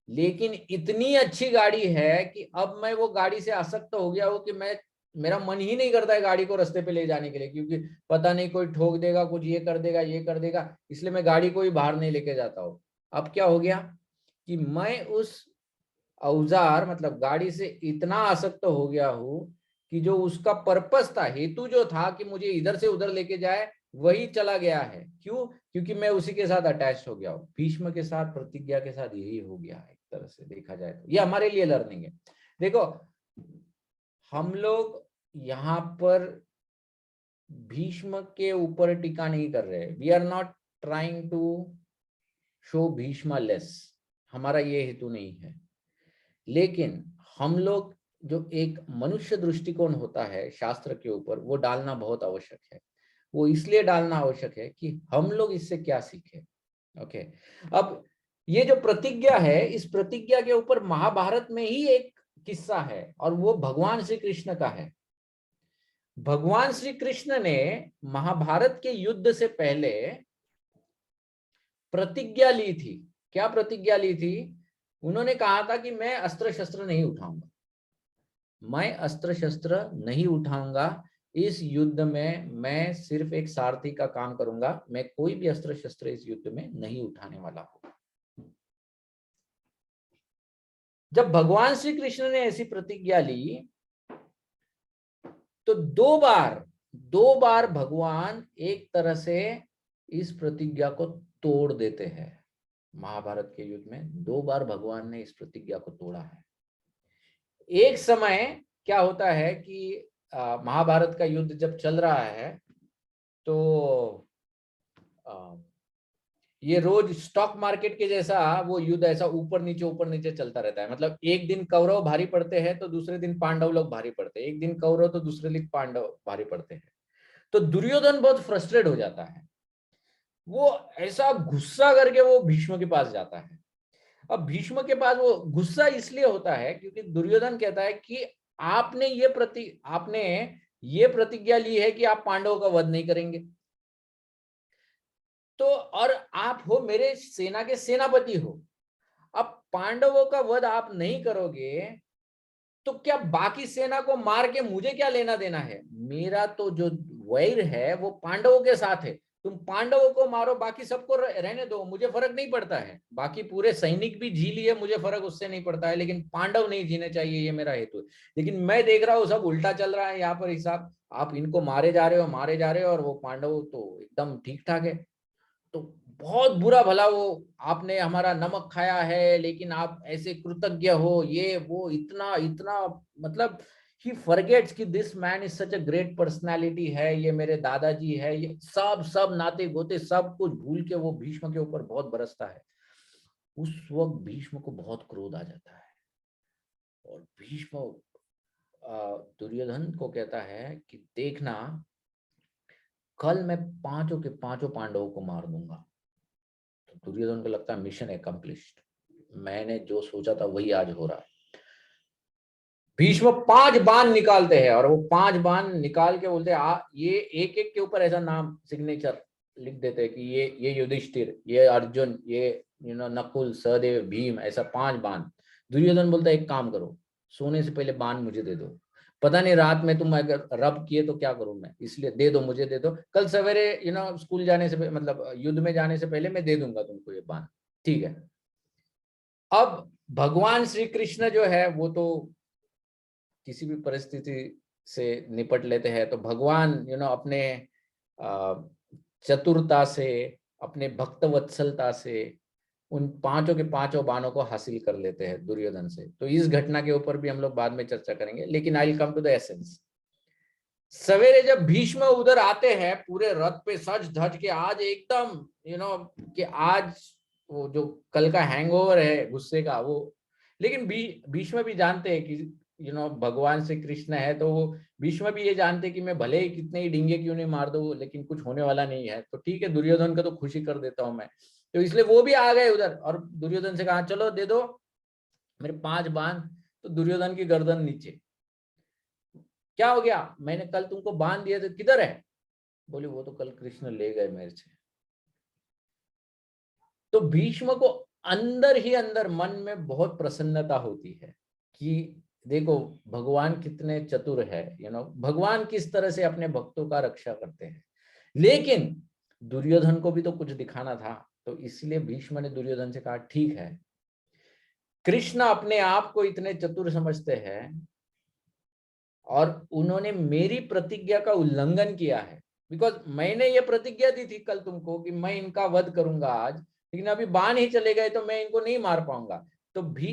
लेकिन इतनी अच्छी गाड़ी है कि अब मैं वो गाड़ी से आसक्त हो गया हूं कि मेरा मन ही नहीं करता है गाड़ी को रास्ते पे ले जाने के लिए, क्योंकि पता नहीं कोई ठोक देगा, कुछ ये कर देगा, इसलिए मैं गाड़ी को ही बाहर नहीं लेके जाता हूँ। अब क्या हो गया कि मैं उस औजार मतलब गाड़ी से इतना आसक्त हो गया हूं कि जो उसका पर्पस था, हेतु जो था कि मुझे इधर से उधर लेके जाए, वही चला गया है। क्यों? क्योंकि मैं उसी के साथ अटैच हो गया हूं। भीष्म के साथ, प्रतिज्ञा के साथ यही हो गया है। एक तरह से देखा जाए तो ये हमारे लिए लर्निंग है। देखो, हम लोग यहाँ पर भीष्म के ऊपर टीका नहीं कर रहे। We are not trying to show Bhishma less, हमारा ये हेतु नहीं है। लेकिन हम लोग जो एक मनुष्य दृष्टिकोण होता है शास्त्र के ऊपर, वो डालना बहुत आवश्यक है। वो इसलिए डालना आवश्यक है कि हम लोग इससे क्या सीखें। ओके, अब ये जो प्रतिज्ञा है, इस प्रतिज्ञा के ऊपर महाभारत में ही एक किस्सा है, और वो भगवान श्री कृष्ण का है। भगवान श्री कृष्ण ने महाभारत के युद्ध से पहले प्रतिज्ञा ली थी। क्या प्रतिज्ञा ली थी? उन्होंने कहा था कि मैं अस्त्र शस्त्र नहीं उठाऊंगा, मैं अस्त्र शस्त्र नहीं उठाऊंगा, इस युद्ध में मैं सिर्फ एक सारथी का काम करूंगा, मैं कोई भी अस्त्र शस्त्र इस युद्ध में नहीं उठाने वाला हूं। जब भगवान श्री कृष्ण ने ऐसी प्रतिज्ञा ली तो दो बार भगवान एक तरह से इस प्रतिज्ञा को तोड़ देते हैं। महाभारत के युद्ध में 2 बार भगवान ने इस प्रतिज्ञा को तोड़ा है। एक समय क्या होता है कि महाभारत का युद्ध जब चल रहा है तो ये रोज स्टॉक मार्केट के जैसा वो युद्ध ऐसा ऊपर नीचे चलता रहता है। मतलब एक दिन कौरव भारी पड़ते हैं तो दूसरे दिन पांडव लोग भारी पड़ते हैं, एक दिन कौरव तो दूसरे दिन पांडव भारी पड़ते हैं। तो दुर्योधन बहुत फ्रस्ट्रेट हो जाता है, वो ऐसा गुस्सा करके वो भीष्म के पास जाता है। अब भीष्म के पास वो गुस्सा इसलिए होता है क्योंकि दुर्योधन कहता है कि आपने ये प्रतिज्ञा ली है कि आप पांडवों का वध नहीं करेंगे, तो और आप हो मेरे सेना के सेनापति हो, अब पांडवों का वध आप नहीं करोगे तो क्या बाकी सेना को मार के मुझे क्या लेना देना है? मेरा तो जो वैर है वो पांडवों के साथ है, तुम पांडवों को मारो, बाकी सबको रहने दो, मुझे फर्क नहीं पड़ता है। बाकी पूरे सैनिक भी जी लिए, मुझे फर्क उससे नहीं पड़ता है, लेकिन पांडव नहीं जीने चाहिए, ये मेरा हेतु है। लेकिन मैं देख रहा हूँ सब उल्टा चल रहा है यहाँ पर हिसाब, आप इनको मारे जा रहे हो और वो पांडव तो एकदम ठीक ठाक है। तो बहुत बुरा भला वो आपने हमारा नमक खाया है, लेकिन आप ऐसे कृतज्ञ हो, ये वो इतना इतना मतलब ही फॉरगेट्स कि this man is such a great personality है, ये मेरे दादाजी है, ये सब नाते गोते सब कुछ भूल के वो भीष्म के ऊपर बहुत बरसता है। उस वक्त भीष्म को बहुत क्रोध आ जाता है और भीष्म दुर्योधन को कहता है कि देखना, कल मैं पांचों के पांचों पांडवों को मार दूंगा। तो दुर्योधन को लगता है मिशन एकम्प्लिश्ड, मैंने जो सोचा था वही आज हो रहा है। भीष्म 5 बाण निकालते हैं और वो 5 बाण निकाल के बोलते हैं ये एक एक के ऊपर ऐसा नाम सिग्नेचर लिख देते हैं कि ये युधिष्ठिर, ये अर्जुन, ये नकुल, सहदेव, भीम, ऐसा 5 बाण। दुर्योधन बोलता है एक काम करो, सोने से पहले बाण मुझे दे दो, पता नहीं रात में तुम अगर रब किए तो क्या करूं मैं, इसलिए दे दो, मुझे दे दो, कल सवेरे स्कूल जाने से मतलब युद्ध में जाने से पहले मैं दे दूंगा तुमको ये बाण, ठीक है। अब भगवान श्री कृष्ण जो है वो तो किसी भी परिस्थिति से निपट लेते हैं। तो भगवान अपने चतुरता से, अपने भक्त वत्सलता से उन पांचों के पांचों बाणों को हासिल कर लेते हैं दुर्योधन से। तो इस घटना के ऊपर भी हम लोग बाद में चर्चा करेंगे, लेकिन I will come to the essence. सवेरे जब भीष्म उधर आते हैं पूरे रथ पे सज धज के, आज एकदम कि आज वो जो कल का हैंगओवर है गुस्से का वो, लेकिन भीष्म भी जानते हैं कि भगवान श्री कृष्ण है, तो वो भीष्म भी ये जानते कि मैं भले ही कितने ही डिंगे क्यों नहीं मार दो, लेकिन कुछ होने वाला नहीं है, तो ठीक है दुर्योधन का तो खुशी कर देता हूं मैं। तो इसलिए वो भी आ गए उधर और दुर्योधन से कहा चलो दे दो मेरे 5 बाण। तो दुर्योधन की गर्दन नीचे, क्या हो गया, मैंने कल तुमको बांध दिए थे, किधर है? बोले वो तो कल कृष्ण ले गए मेरे से। तो भीष्म को अंदर ही अंदर मन में बहुत प्रसन्नता होती है कि देखो भगवान कितने चतुर है, भगवान किस तरह से अपने भक्तों का रक्षा करते हैं। लेकिन दुर्योधन को भी तो कुछ दिखाना था, तो इसलिए भीष्म ने दुर्योधन से कहा ठीक है, कृष्ण अपने आप को इतने चतुर समझते हैं और उन्होंने मेरी प्रतिज्ञा का उल्लंघन किया है, बिकॉज मैंने ये प्रतिज्ञा दी थी कल तुमको कि मैं इनका वध करूंगा आज, लेकिन अभी बाण ही चले गए तो मैं इनको नहीं मार पाऊंगा। तो भी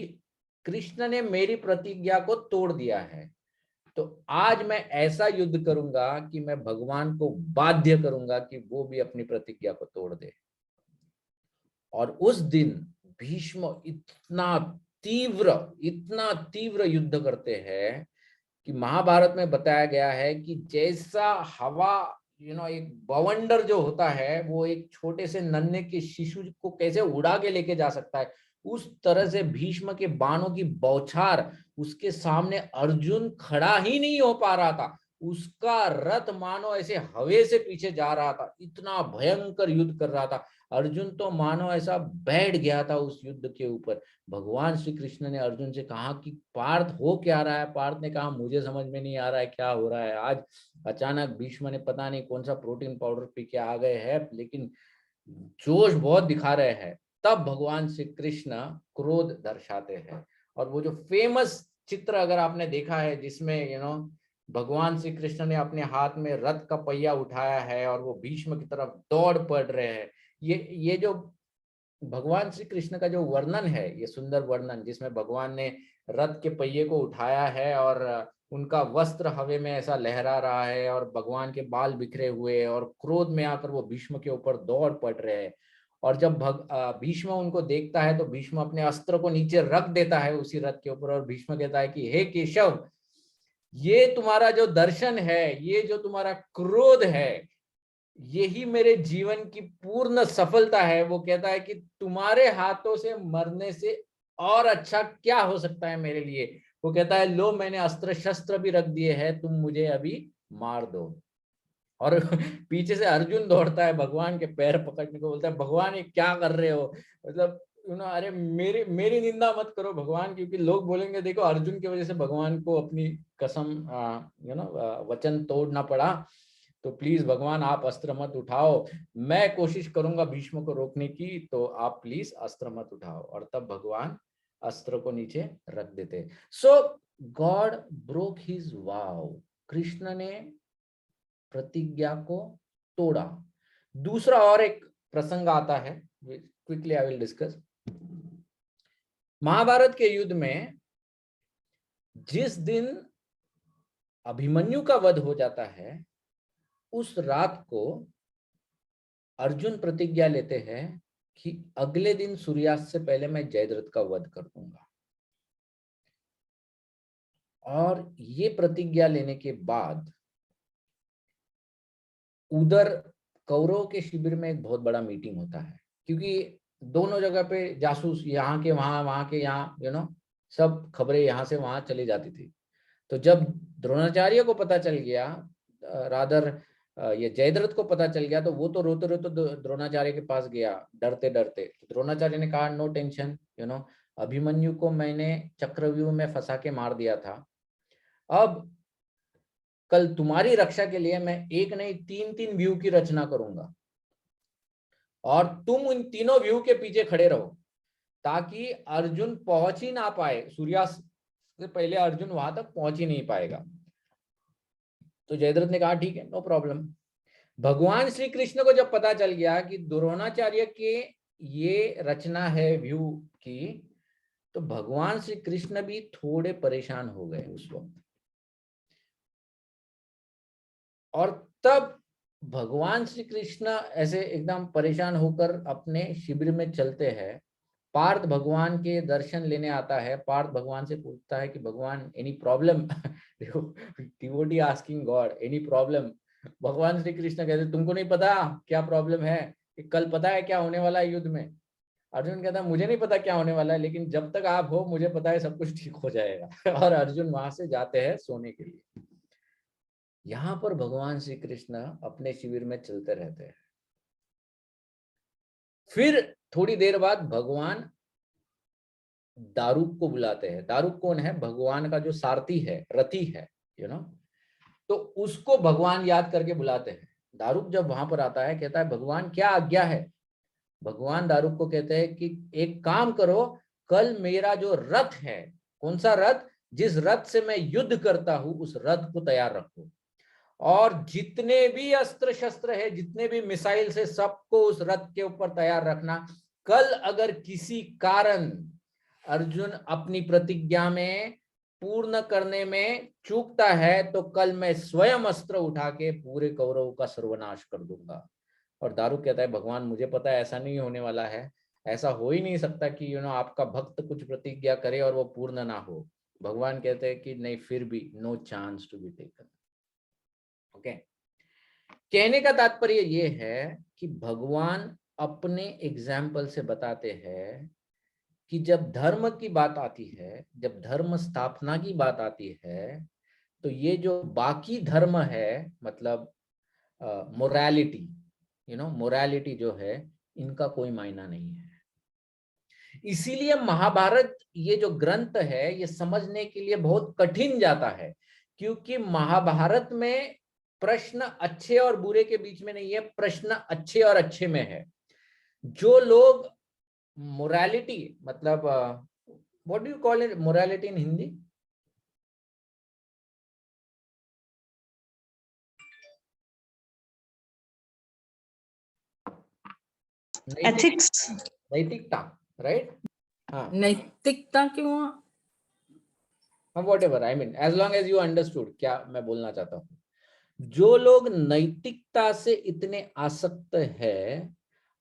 कृष्ण ने मेरी प्रतिज्ञा को तोड़ दिया है, तो आज मैं ऐसा युद्ध करूंगा कि मैं भगवान को बाध्य करूंगा कि वो भी अपनी प्रतिज्ञा को तोड़ दे। और उस दिन भीष्म इतना तीव्र युद्ध करते हैं कि महाभारत में बताया गया है कि जैसा हवा एक बवंडर जो होता है वो एक छोटे से नन्हे के शिशु को कैसे उड़ा के लेके जा सकता है, उस तरह से भीष्म के बाणों की बौछार, उसके सामने अर्जुन खड़ा ही नहीं हो पा रहा था, उसका रथ मानो ऐसे हवा से पीछे जा रहा था, इतना भयंकर युद्ध कर रहा था। अर्जुन तो मानो ऐसा बैठ गया था उस युद्ध के ऊपर। भगवान श्री कृष्ण ने अर्जुन से कहा कि पार्थ हो क्या रहा है? पार्थ ने कहा मुझे समझ में नहीं आ रहा है क्या हो रहा है। आज अचानक भीष्म ने पता नहीं कौन सा प्रोटीन पाउडर पी के आ गए हैं, लेकिन जोश बहुत दिखा रहे हैं। तब भगवान श्री कृष्ण क्रोध दर्शाते हैं, और वो जो फेमस चित्र अगर आपने देखा है जिसमें भगवान श्री कृष्ण ने अपने हाथ में रथ का पहिया उठाया है और वो भीष्म की तरफ दौड़ पड़ रहे हैं, ये जो भगवान श्री कृष्ण का जो वर्णन है, ये सुंदर वर्णन जिसमें भगवान ने रथ के पहिए को उठाया है और उनका वस्त्र हवे में ऐसा लहरा रहा है और भगवान के बाल बिखरे हुए और क्रोध में आकर वो भीष्म के ऊपर दौड़ पड़ रहे हैं। और जब भीष्म उनको देखता है तो भीष्म अपने अस्त्र को नीचे रख देता है उसी रथ के ऊपर, और भीष्म कहता है कि हे केशव, ये तुम्हारा जो दर्शन है, ये जो तुम्हारा क्रोध है, यही मेरे जीवन की पूर्ण सफलता है। वो कहता है कि तुम्हारे हाथों से मरने से और अच्छा क्या हो सकता है मेरे लिए। वो कहता है लो मैंने अस्त्र शस्त्र भी रख दिए हैं, तुम मुझे अभी मार दो। और पीछे से अर्जुन दौड़ता है भगवान के पैर पकड़ने को, बोलता है भगवान ये क्या कर रहे हो, मतलब अरे मेरी मेरी निंदा मत करो भगवान, क्योंकि लोग बोलेंगे देखो अर्जुन की वजह से भगवान को अपनी कसम वचन तोड़ना पड़ा, तो प्लीज भगवान आप अस्त्र मत उठाओ, मैं कोशिश करूंगा भीष्म को रोकने की, तो आप प्लीज अस्त्र मत उठाओ। और तब भगवान अस्त्र को नीचे रख देते। सो गॉड ब्रोक हिज वाव, कृष्ण ने प्रतिज्ञा को तोड़ा। दूसरा और एक प्रसंग आता है, quickly I will discuss. Mahabharata के युद्ध में जिस दिन अभिमन्यु का वध हो जाता है, उस रात को अर्जुन प्रतिज्ञा लेते हैं कि अगले दिन सूर्यास्त से पहले मैं जयद्रथ का वध कर दूंगा। और ये प्रतिज्ञा लेने के बाद उधर कौरव के शिविर में एक बहुत बड़ा मीटिंग होता है, क्योंकि दोनों जगह पे जासूस, यहाँ के वहां, वहां के यहाँ, सब खबरें यहाँ से वहां चली जाती थी। तो जब द्रोणाचार्य को पता चल गया, रादर ये जयद्रथ को पता चल गया, तो वो तो रोते रोते द्रोणाचार्य के पास गया डरते डरते। द्रोणाचार्य ने कहा नो टेंशन, अभिमन्यु को मैंने चक्रव्यूह में फंसा के मार दिया था, अब कल तुम्हारी रक्षा के लिए मैं एक नहीं 3-3 व्यू की रचना करूंगा और तुम उन तीनों व्यू के पीछे खड़े रहो ताकि अर्जुन पहुंच ही ना पाए, सूर्यास्त से पहले अर्जुन वहां तक पहुंच ही नहीं पाएगा। तो जयद्रथ ने कहा ठीक है, नो प्रॉब्लम। भगवान श्री कृष्ण को जब पता चल गया कि द्रोणाचार्य के ये रचना है व्यू की, तो भगवान श्री कृष्ण भी थोड़े परेशान हो गए उस वक्त। और तब भगवान श्री कृष्ण ऐसे एकदम परेशान होकर अपने शिविर में चलते हैं। पार्थ भगवान के दर्शन लेने आता है। पार्थ भगवान से पूछता है कि भगवान any problem? Devotee asking God any problem. भगवान श्री कृष्ण कहते तुमको नहीं पता क्या प्रॉब्लम है? कल पता है क्या होने वाला है युद्ध में? अर्जुन कहता है मुझे नहीं पता क्या होने वाला है, लेकिन जब तक आप हो मुझे पता है सब कुछ ठीक हो जाएगा। और अर्जुन वहां से जाते हैं सोने के लिए। यहां पर भगवान श्री कृष्ण अपने शिविर में चलते रहते हैं। फिर थोड़ी देर बाद भगवान दारूक को बुलाते हैं। दारूक कौन है? भगवान का जो सारथी है, रथी है, तो उसको भगवान याद करके बुलाते हैं। दारूक जब वहां पर आता है, कहता है भगवान क्या आज्ञा है? भगवान दारूक को कहते हैं कि एक काम करो, कल मेरा जो रथ है, कौन सा रथ? जिस रथ से मैं युद्ध करता हूं उस रथ को तैयार रखो, और जितने भी अस्त्र शस्त्र है, जितने भी मिसाइल से, सबको उस रथ के ऊपर तैयार रखना। कल अगर किसी कारण अर्जुन अपनी प्रतिज्ञा में पूर्ण करने में चूकता है तो कल मैं स्वयं अस्त्र उठा के पूरे कौरवों का सर्वनाश कर दूंगा। और दारूक कहता है भगवान मुझे पता है ऐसा नहीं होने वाला है, ऐसा हो ही नहीं सकता कि आपका भक्त कुछ प्रतिज्ञा करे और वो पूर्ण ना हो। भगवान कहते हैं कि नहीं, फिर भी no chance to be taken. Okay, कहने का तात्पर्य ये है कि भगवान अपने एग्जाम्पल से बताते हैं कि जब धर्म की बात आती है, जब धर्म स्थापना की बात आती है, तो ये जो बाकी धर्म है, मतलब मोरालिटी, मोरालिटी जो है, इनका कोई मायना नहीं है। इसीलिए महाभारत ये जो ग्रंथ है, ये समझने के लिए बहुत कठिन जाता है, क्योंकि महाभारत में प्रश्न अच्छे और बुरे के बीच में नहीं है, प्रश्न अच्छे और अच्छे में है। जो लोग मोरालिटी, मतलब what do you call it morality in Hindi?
Ethics,
नैतिकता, राइट? हाँ,
नैतिकता क्यों?
Whatever, I mean as long as you understood क्या मैं बोलना चाहता हूँ। जो लोग नैतिकता से इतने आसक्त है,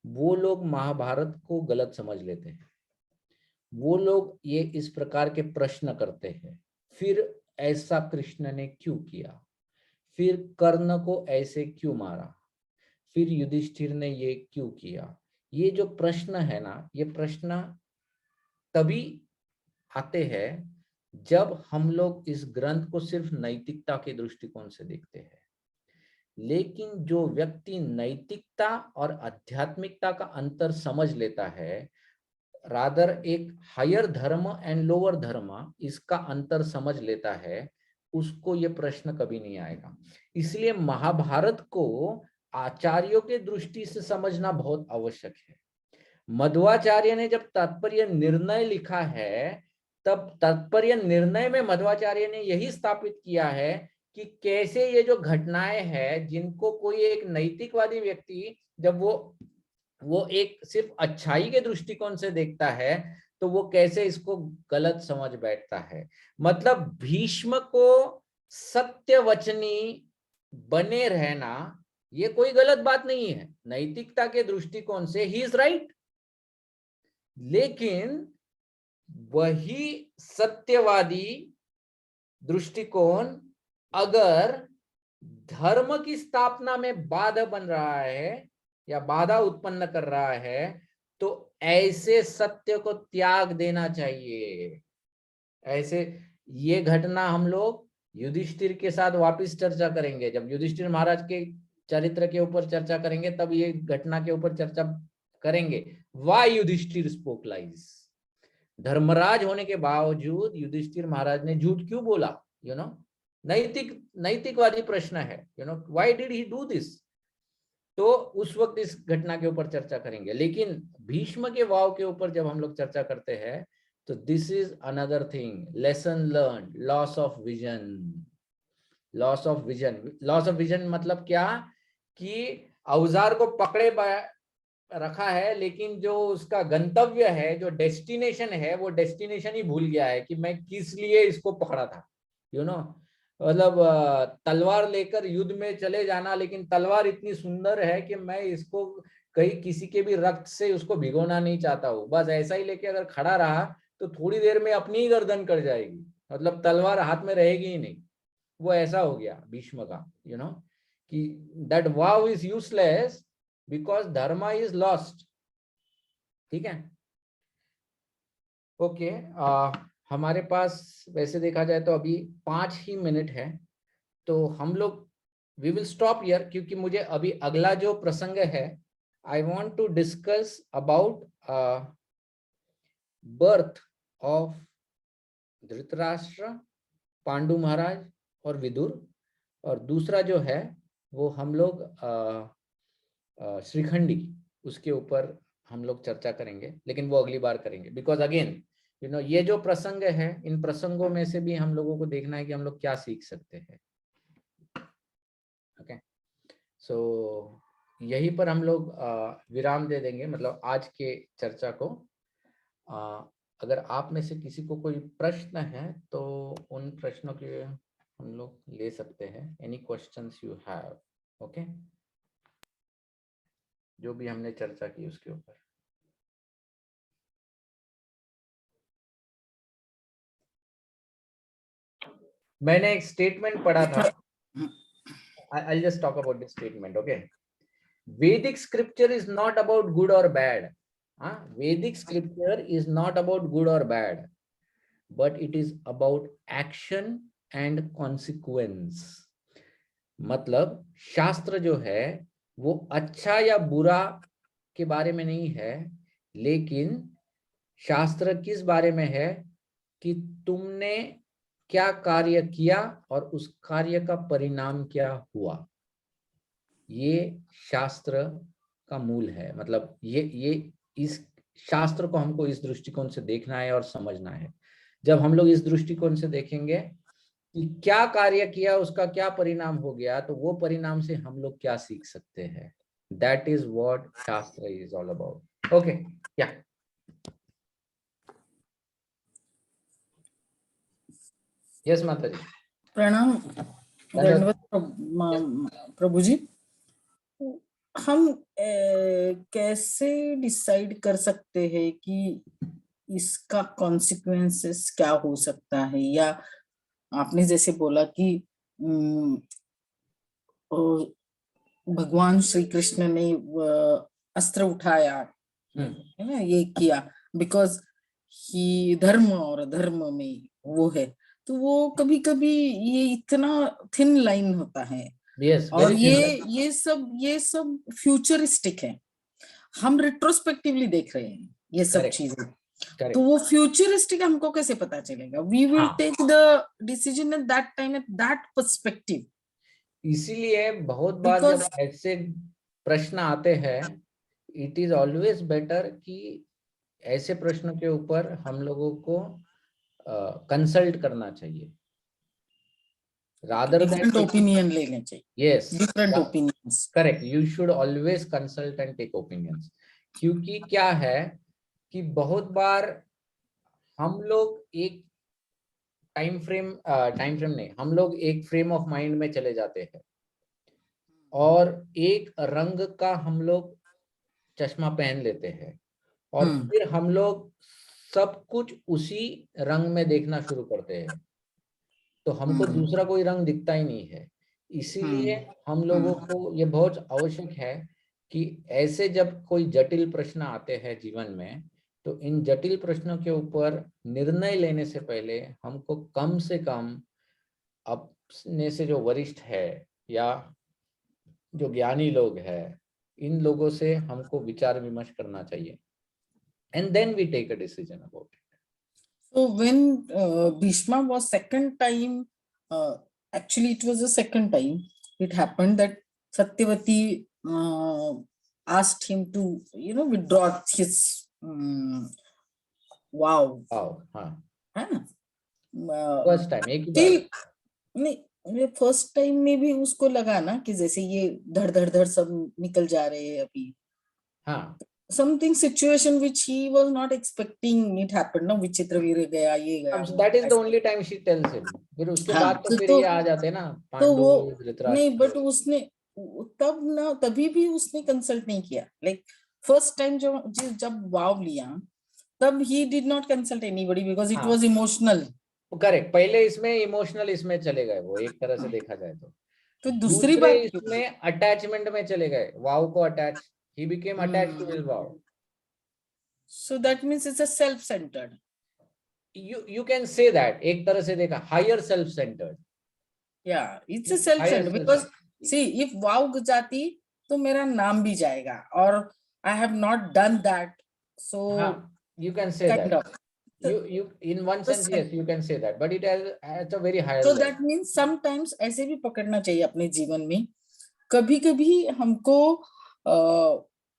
वो लोग महाभारत को गलत समझ लेते हैं। वो लोग ये इस प्रकार के प्रश्न करते हैं, फिर ऐसा कृष्ण ने क्यों किया? फिर कर्ण को ऐसे क्यों मारा? फिर युधिष्ठिर ने ये क्यों किया? ये जो प्रश्न है ना, ये प्रश्न तभी आते हैं जब हम लोग इस ग्रंथ को सिर्फ नैतिकता के दृष्टिकोण से देखते हैं। लेकिन जो व्यक्ति नैतिकता और आध्यात्मिकता का अंतर समझ लेता है, रादर एक हायर धर्म एंड लोअर धर्म, इसका अंतर समझ लेता है, उसको ये प्रश्न कभी नहीं आएगा। इसलिए महाभारत को आचार्यों के दृष्टि से समझना बहुत आवश्यक है। मध्वाचार्य ने जब तात्पर्य निर्णय लिखा है, तब तात्पर्य निर्णय में मध्वाचार्य ने यही स्थापित किया है कि कैसे ये जो घटनाएं हैं, जिनको कोई एक नैतिकवादी व्यक्ति जब वो एक सिर्फ अच्छाई के दृष्टिकोण से देखता है, तो वो कैसे इसको गलत समझ बैठता है। मतलब भीष्म को सत्यवचनी बने रहना ये कोई गलत बात नहीं है, नैतिकता के दृष्टिकोण से ही इज राइट। लेकिन वही सत्यवादी दृष्टिकोण अगर धर्म की स्थापना में बाधा बन रहा है या बाधा उत्पन्न कर रहा है, तो ऐसे सत्य को त्याग देना चाहिए। ऐसे ये घटना हम लोग युधिष्ठिर के साथ वापस चर्चा करेंगे, जब युधिष्ठिर महाराज के चरित्र के ऊपर चर्चा करेंगे तब ये घटना के ऊपर चर्चा करेंगे। Why Yudhishthir spoke lies, Dharmraj होने के बावजूद युधिष्ठिर महाराज ने झूठ क्यों बोला, यू नो, नैतिकवादी प्रश्न है, you know, why did he do this. तो उस वक्त इस घटना के ऊपर चर्चा करेंगे। लेकिन भीष्म के वाव के ऊपर जब हम लोग चर्चा करते हैं तो this is another thing, lesson learn, loss of vision. Loss of vision, loss of vision मतलब क्या, कि औजार को पकड़े रखा है लेकिन जो उसका गंतव्य है, जो डेस्टिनेशन है, वो डेस्टिनेशन ही भूल गया है कि मैं किस लिए इसको पकड़ा था, यू नो। मतलब तलवार लेकर युद्ध में चले जाना, लेकिन तलवार इतनी सुंदर है कि मैं इसको कहीं किसी के भी रक्त से उसको भिगोना नहीं चाहता हूँ, बस ऐसा ही लेके अगर खड़ा रहा तो थोड़ी देर में अपनी ही गर्दन कट जाएगी, मतलब तलवार हाथ में रहेगी ही नहीं। वो ऐसा हो गया भीष्म का, यू नो, कि that wow is useless because Dharma is lost. ठीक है, ओके। हमारे पास वैसे देखा जाए तो अभी 5 ही मिनट है, तो हम लोग वी विल स्टॉप हियर, क्योंकि मुझे अभी अगला जो प्रसंग है, I want to discuss about birth of Dhritarashtra, Pandu महाराज और विदुर, और दूसरा जो है वो हम लोग श्रीखंडी, उसके ऊपर हम लोग चर्चा करेंगे, लेकिन वो अगली बार करेंगे। बिकॉज अगेन यू नो, ये जो प्रसंग है, इन प्रसंगों में से भी हम लोगों को देखना है कि हम लोग क्या सीख सकते हैं। ओके, सो यहीं पर हम लोग विराम दे देंगे, मतलब आज के चर्चा को। अगर आप में से किसी को कोई प्रश्न है तो उन प्रश्नों के हम लोग ले सकते हैं। Any questions you have, okay, जो भी हमने चर्चा की उसके ऊपर। मैंने एक स्टेटमेंट पढ़ा था, I'll just talk about this statement, okay? Vedic scripture is not about good or bad. Vedic scripture is not about good or bad, but it is about action and consequence. मतलब शास्त्र जो है वो अच्छा या बुरा के बारे में नहीं है, लेकिन शास्त्र किस बारे में है कि तुमने क्या कार्य किया और उस कार्य का परिणाम क्या हुआ। ये शास्त्र का मूल है, मतलब ये इस शास्त्र को हमको इस दृष्टिकोण से देखना है और समझना है। जब हम लोग इस दृष्टिकोण से देखेंगे कि क्या कार्य किया, उसका क्या परिणाम हो गया, तो वो परिणाम से हम लोग क्या सीख सकते हैं। दैट इज व्हाट शास्त्र इज ऑल अबाउट। ओके, या यस माता जी।
प्रणाम, दंडवत प्रभु जी। हम कैसे डिसाइड कर सकते हैं कि इसका कॉन्सिक्वेंसेस क्या हो सकता है, या आपने जैसे बोला कि भगवान श्री कृष्ण ने अस्त्र उठाया, है ना, ये किया बिकॉज ही धर्म और अधर्म में वो है, तो वो कभी कभी ये इतना थिन लाइन होता है। और ये सब फ्यूचरिस्टिक है, हम रिट्रोस्पेक्टिवली देख रहे हैं ये सब चीजें। तो वो फ्यूचरिस्टिक हमको कैसे पता चलेगा? We will take the decision at that time, at that perspective.
इसीलिए बहुत बार जब ऐसे प्रश्न आते हैं, इट इज ऑलवेज बेटर कि ऐसे प्रश्न के ऊपर हम लोगों को कंसल्ट करना चाहिए, रादर देन
डिफरेंट ओपिनियन लेने चाहिए।
Yes,
different opinions,
correct, you should always consult and take opinions. क्योंकि क्या है कि बहुत बार हम लोग एक टाइम फ्रेम नहीं, हम लोग एक फ्रेम ऑफ माइंड में चले जाते हैं और एक रंग का हम लोग चश्मा पहन लेते हैं, और फिर हम लोग सब कुछ उसी रंग में देखना शुरू करते हैं, तो हमको दूसरा कोई रंग दिखता ही नहीं है। इसीलिए हम लोगों को ये बहुत आवश्यक है कि ऐसे जब कोई जटिल प्रश्न आते हैं जीवन में, तो इन जटिल प्रश्नों के ऊपर निर्णय लेने से पहले हमको कम से कम अपने से जो वरिष्ठ है या जो ज्ञानी लोग हैं, इन लोगों से हमको विचार विमर्श करना चाहिए, and then we take a decision about it.
So when Bhishma was second time, actually it was the second time it happened that Satyavati asked him to, withdraw his vow.
हाँ,
है ना?
फर्स्ट टाइम एक ही
Till
बार.
नहीं, first time में भी उसको लगा ना कि जैसे ये धड़ धड़ धड़ सब निकल जा रहे हैं अभी.
हाँ,
Something situation which he was not expecting it happened ना, विचित्र वीर गया, ये गया,
that is the only time she tells him. फिर उसके
हाँ,
बाद तो फिर ये आ जाते ना
तो
पांडु,
वो नहीं, बट
धृतराष्ट्र.
उसने तब ना, तभी भी उसने कंसल्ट नहीं किया. लाइक फर्स्ट टाइम जब वाव लिया, तब he did not consult anybody because it was emotional.
Correct. पहले इसमें इमोशनल इसमें चले गए वो, एक तरह से देखा जाए तो.
तो दूसरी
दूसरे
बार
इसमें अटैचमेंट में चले गए, वाव को attach, he became attached to his vow.
So that means it's a self centered.
you can say that, एक तरह से देखा, higher self centered.
Yeah, it's a self centered because see, if wow जाती तो मेरा नाम भी जाएगा, और I have not done that, so
you can say
kind
that.
of.
You in one sense yes you can say that, but it has at a very higher
So
level.
that means sometimes ऐसे भी पकड़ना चाहिए अपने जीवन में. कभी कभी हमको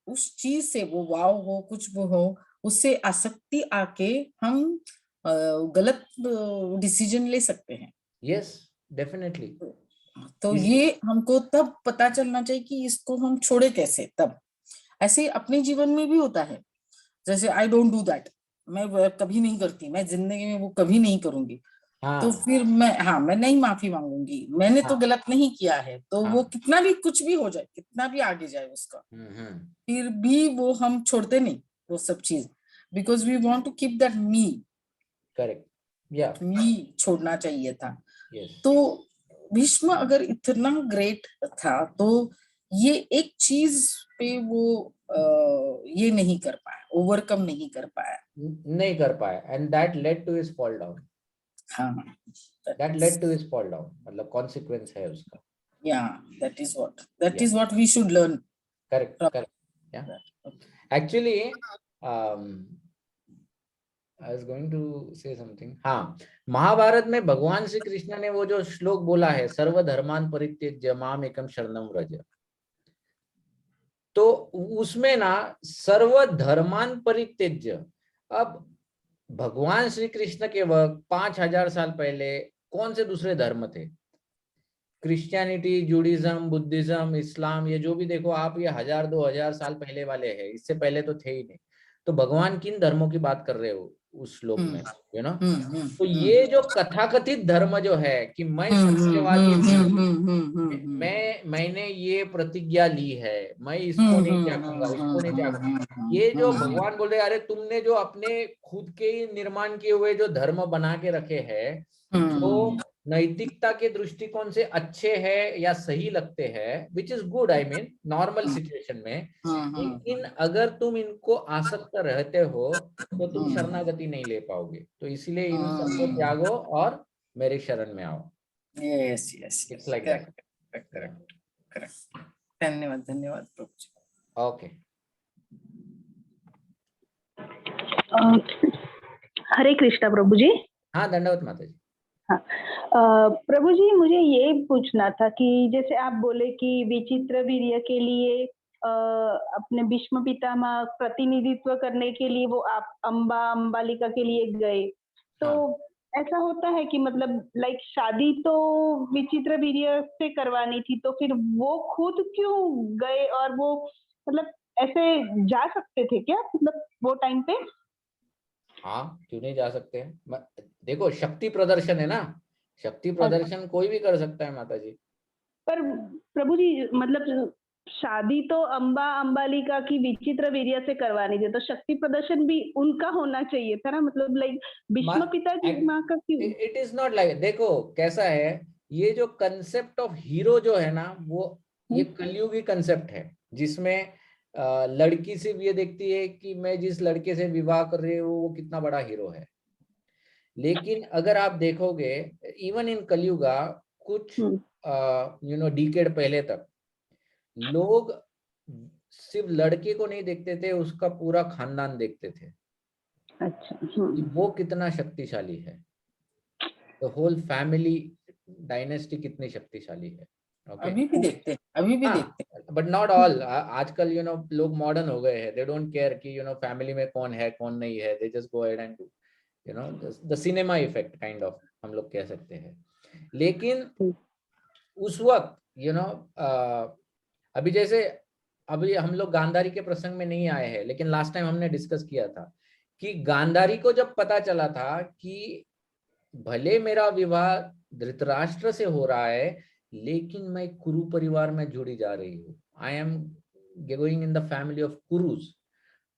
उस चीज से, वो वाव हो कुछ भी हो, उससे आसक्ति आके हम गलत डिसीजन ले सकते हैं.
Yes, definitely.
तो ये हमको तब पता चलना चाहिए कि इसको हम छोड़े कैसे. तब ऐसे अपने जीवन में भी होता है, जैसे आई डोंट डू दैट, मैं कभी नहीं करती, मैं जिंदगी में वो कभी नहीं करूंगी. तो फिर मैं नहीं माफी मांगूंगी, मैंने तो गलत नहीं किया है. तो वो कितना भी कुछ भी हो जाए, कितना भी आगे जाए उसका, फिर भी वो हम छोड़ते नहीं वो सब चीज, because we want to keep that me.
Correct. या
मी छोड़ना चाहिए था.
yes.
तो भीष्म अगर इतना ग्रेट था, तो ये एक चीज पे वो ये नहीं कर पाया, ओवरकम नहीं कर पाया.
And that led to his fall down.
हाँ,
that led to his fall down, मतलब consequence है उसका.
Yeah, that is what we should learn.
Correct. Yeah. Actually, I was going to say something. हाँ, महाभारत में भगवान श्री कृष्ण ने वो जो श्लोक बोला है, सर्वधर्मान परित्यज्य माम एकम शरणम व्रज, तो उसमें ना सर्वधर्मान परित्यज्य, अब भगवान श्री कृष्ण के वक्त 5000 साल पहले कौन से दूसरे धर्म थे? क्रिश्चियनिटी, जूडिज्म, बुद्धिज्म, इस्लाम, ये जो भी देखो आप, ये 1000-2000 साल पहले वाले हैं, इससे पहले तो थे ही नहीं. तो भगवान किन धर्मों की बात कर रहे हो उस श्लोक में, यू नो? तो ये जो कथाकथित धर्म जो है कि मैं सत्यवादी हूँ, मैंने ये प्रतिज्ञा ली है, मैं इसको नहीं त्यागूंगा, इसको नहीं त्यागूंगा, ये जो भगवान बोल रहे, अरे तुमने जो अपने खुद के निर्माण किए हुए जो धर्म बना के रखे हैं, जो नैतिकता के दृष्टिकोण से अच्छे हैं या सही लगते हैं, which is good, I mean normal situation में, लेकिन अगर तुम इनको आसक्त रहते हो तो तुम शरणागति नहीं ले पाओगे. तो इसीलिए इन सबको त्यागो और मेरे शरण में आओ.
Yes.
It's like that.
Correct. धन्यवाद प्रभु जी.
Okay.
हरे कृष्णा प्रभु जी.
हाँ, दंडवत माता जी.
हाँ, प्रभु जी मुझे ये पूछना था कि जैसे आप बोले कि विचित्र वीर्य के लिए अपने भीष्म पितामह प्रतिनिधित्व करने के लिए वो आप अंबालिका के लिए गए, तो ऐसा होता है कि मतलब लाइक शादी तो विचित्र वीर्य से करवानी थी, तो फिर वो खुद क्यों गए, और वो मतलब ऐसे जा सकते थे क्या, मतलब वो टाइम पे?
हाँ, क्यों नहीं जा सकते हैं? देखो, शक्ति प्रदर्शन है ना, शक्ति प्रदर्शन कोई भी कर सकता है माता जी.
पर प्रभु जी मतलब शादी तो अंबालिका की विचित्र वीर्य से करवानी थी, तो शक्ति प्रदर्शन भी उनका होना चाहिए था ना, मतलब लाइक भीष्म पिताजी माँ का क्यों?
इट इज नॉट लाइक, देखो कैसा है, ये जो कंसेप्ट ऑफ हीरो जो है ना, वो ये कलयुगी कंसेप्ट है, जिसमें लड़की सिर्फ ये देखती है कि मैं जिस लड़के से विवाह कर रही हूँ वो कितना बड़ा हीरो है. लेकिन अगर आप देखोगे इवन इन कलयुगा कुछ डिकेड पहले तक लोग सिर्फ लड़के को नहीं देखते थे, उसका पूरा खानदान देखते थे।
अच्छा।
कि वो कितना शक्तिशाली है, द होल फैमिली डायनेस्टी कितनी शक्तिशाली है। ओके,
अभी भी देखते हैं, अभी भी देखते हैं।
But not all. आजकल लोग मॉडर्न हो गए हैं, दे डोंट केयर कि फैमिली में कौन है कौन नहीं है, they just go ahead and do the cinema effect kind of, हम लोग कह सकते हैं। लेकिन उस वक्त अभी जैसे अभी हम लोग गांधारी के प्रसंग में नहीं आए हैं, लेकिन लास्ट टाइम हमने डिस्कस किया था कि गांधारी को जब पता चला था कि भले मेरा विवाह धृतराष्ट्र से हो रहा है, लेकिन मैं कुरु परिवार में जुड़ी जा रही हूँ, I am going in the family of Kurus,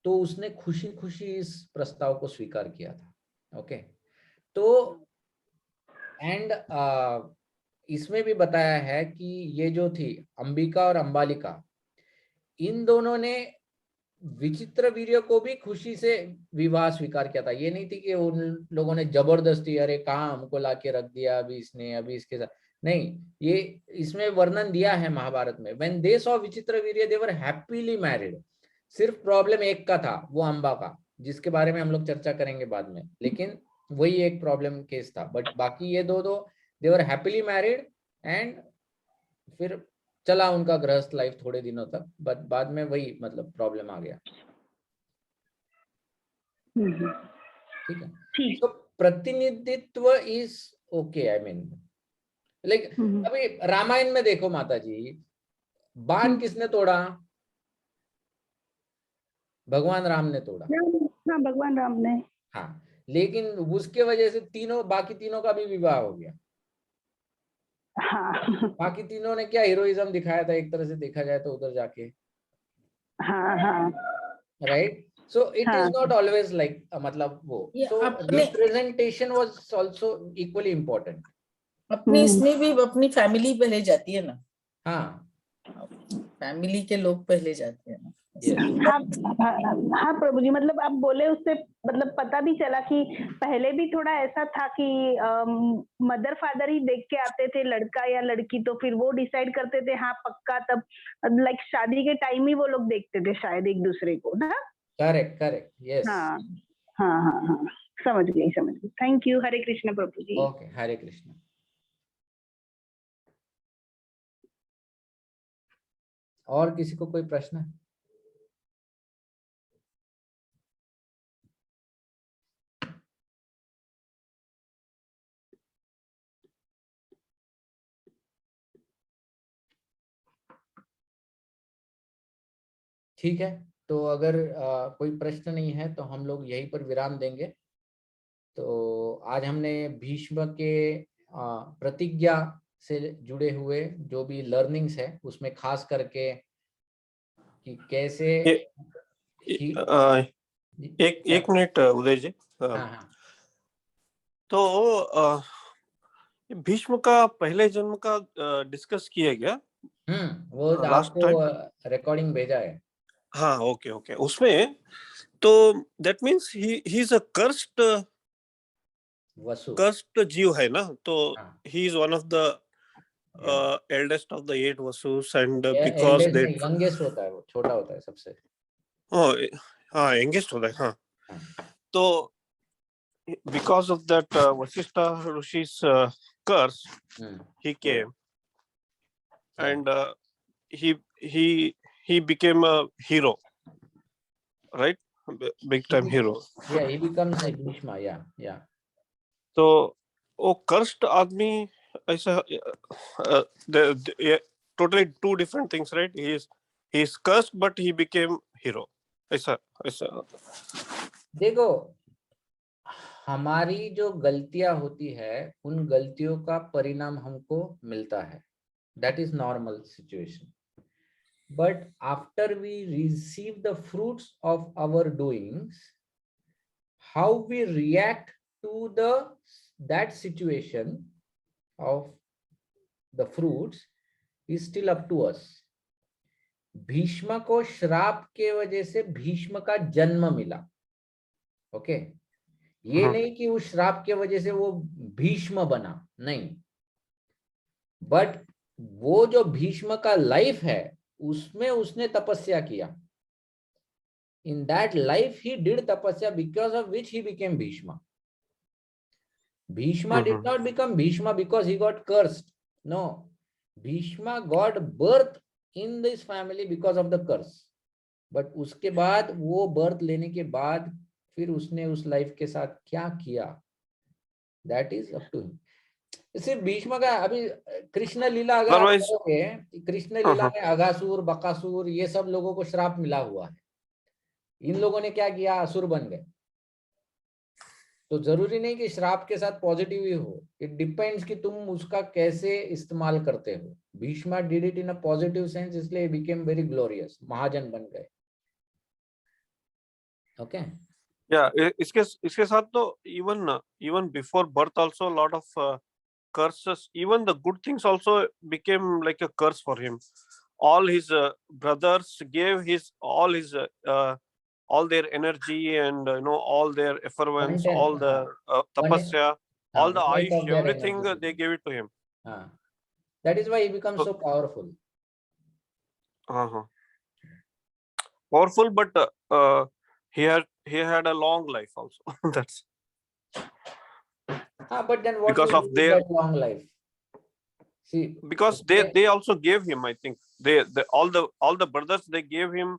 तो उसने खुशी खुशी इस प्रस्ताव को स्वीकार किया था। ओके, तो एंड इसमें भी बताया है कि ये जो थी अंबिका और अंबालिका, इन दोनों ने विचित्रवीर्य को भी खुशी से विवाह स्वीकार किया था। ये नहीं थी कि उन लोगों ने जबरदस्ती, अरे कहाँ हमको लाके रख दिया अभी इसने, अभी इसके साथ नहीं। ये इसमें वर्णन दिया है महाभारत में, when they saw Vichitravirya they were happily married. सिर्फ प्रॉब्लम एक का था, वो अंबा का, जिसके बारे में हम लोग चर्चा करेंगे बाद में, लेकिन वही एक प्रॉब्लम केस था। बट बाकी ये दो दे वर हैप्पीली मैरिड एंड फिर चला उनका गृहस्थ लाइफ थोड़े दिनों तक, बट बाद में वही मतलब प्रॉब्लम आ गया। ठीक है,
ठीक।
तो प्रतिनिधित्व is okay, I mean like अभी रामायण में देखो माता जी, बाण किसने तोड़ा? भगवान राम ने तोड़ा।
हाँ, भगवान राम ने।
हाँ, लेकिन उसके वजह से बाकी तीनों का भी विवाह हो गया।
हाँ
बाकी तीनों ने क्या हीरोइज्म दिखाया था, एक तरह से देखा जाए तो उधर जाके।
हाँ हाँ
राइट, सो इट इज
हाँ
नॉट ऑलवेज लाइक मतलब वो,
ये
सो
अपने
representation was also equally important.
अपने इसमें भी अपनी फैमिली पहले जाती है ना,
हाँ,
फैमिली के लोग पहले जाते हैं ना।
yes.
हाँ हाँ प्रभु जी, मतलब आप बोले उससे मतलब पता भी चला कि पहले भी थोड़ा ऐसा था कि मदर फादर ही देख के आते थे लड़का या लड़की, तो फिर वो डिसाइड करते थे हाँ पक्का, तब लाइक शादी के टाइम ही वो लोग देखते थे शायद एक दूसरे को ना।
Correct correct, yes.
हाँ हाँ हाँ हाँ, समझ गई समझ गई। Thank you. हरे कृष्ण प्रभु जी।
ओके, हरे कृष्ण। और किसी को कोई प्रश्न है? ठीक है, तो अगर कोई प्रश्न नहीं है तो हम लोग यहीं पर विराम देंगे। तो आज हमने भीष्म के प्रतिज्ञा से जुड़े हुए जो भी लर्निंग्स है, उसमें खास करके कि कैसे
एक मिनट उदय जी।
हाँ हाँ,
तो भीष्म का पहले जन्म का डिस्कस किया गया
वो
लास्ट
आपको
टाइम
रिकॉर्डिंग भेजा है।
हाँ, ओके ओके। उसमें तो that means he is a
Vasu,
cursed जीव है ना, तो
हाँ,
he is one of the eldest of the 8 Vasus and because
eldest
they
नहीं, यंगेस्ट होता है, वो छोटा होता है सबसे।
हाँ यंगेस्ट होता है। हाँ,
हाँ,
तो because of that Vasishtha Rishi's curse, he came and he became a hero, right? Big time hero.
Yeah, he becomes a Bhishma, yeah.
तो वो cursed आदमी ऐसा totally two different things, right? He is cursed but he became hero. ऐसा
देखो, हमारी जो गलतियां होती है उन गलतियों का परिणाम हमको मिलता है, that is normal situation. But after we receive the fruits of our doings, how we react to that situation of the fruits is still up to us. Bhishma को श्राप के वजह से भीष्म का जन्म मिला, ओके, ये नहीं कि उस श्राप के वजह से वो भीष्म बना, नहीं, बट वो जो भीष्म का लाइफ है उसमें उसने तपस्या किया. In that life he did tapasya, because of which he became Bhishma. Bhishma did not become Bhishma because he got cursed. No, Bhishma got birth in this family because of the curse. But उसके बाद वो birth लेने के बाद फिर उसने उस life के साथ क्या किया, that is up to him. सिर्फ भीष्म का, अभी कृष्ण लीला अगर आप करोगे, कृष्ण लीला में अघासुर, बकासुर, ये सब लोगों को श्राप मिला हुआ है. इन लोगों ने क्या किया, असुर बन गए. तो जरूरी नहीं कि श्राप के साथ पॉजिटिव ही हो, इट डिपेंड्स कि तुम उसका कैसे इस्तेमाल करते हो. Bheeshma did it in a positive sense, इसलिए बिकेम वेरी ग्लोरियस, महाजन बन गए. ओके
या इसके साथ तो even before birth also lot of curses, even the good things also became like a curse for him. All his brothers gave all their energy and all their efforts, all the tapasya, all the ayush, everything they gave it to him.
That is why he becomes so powerful.
Powerful, but he had a long life also. That's
but then what
because
you
of
do with that long life? See,
because they also gave him, I think all the brothers, they gave him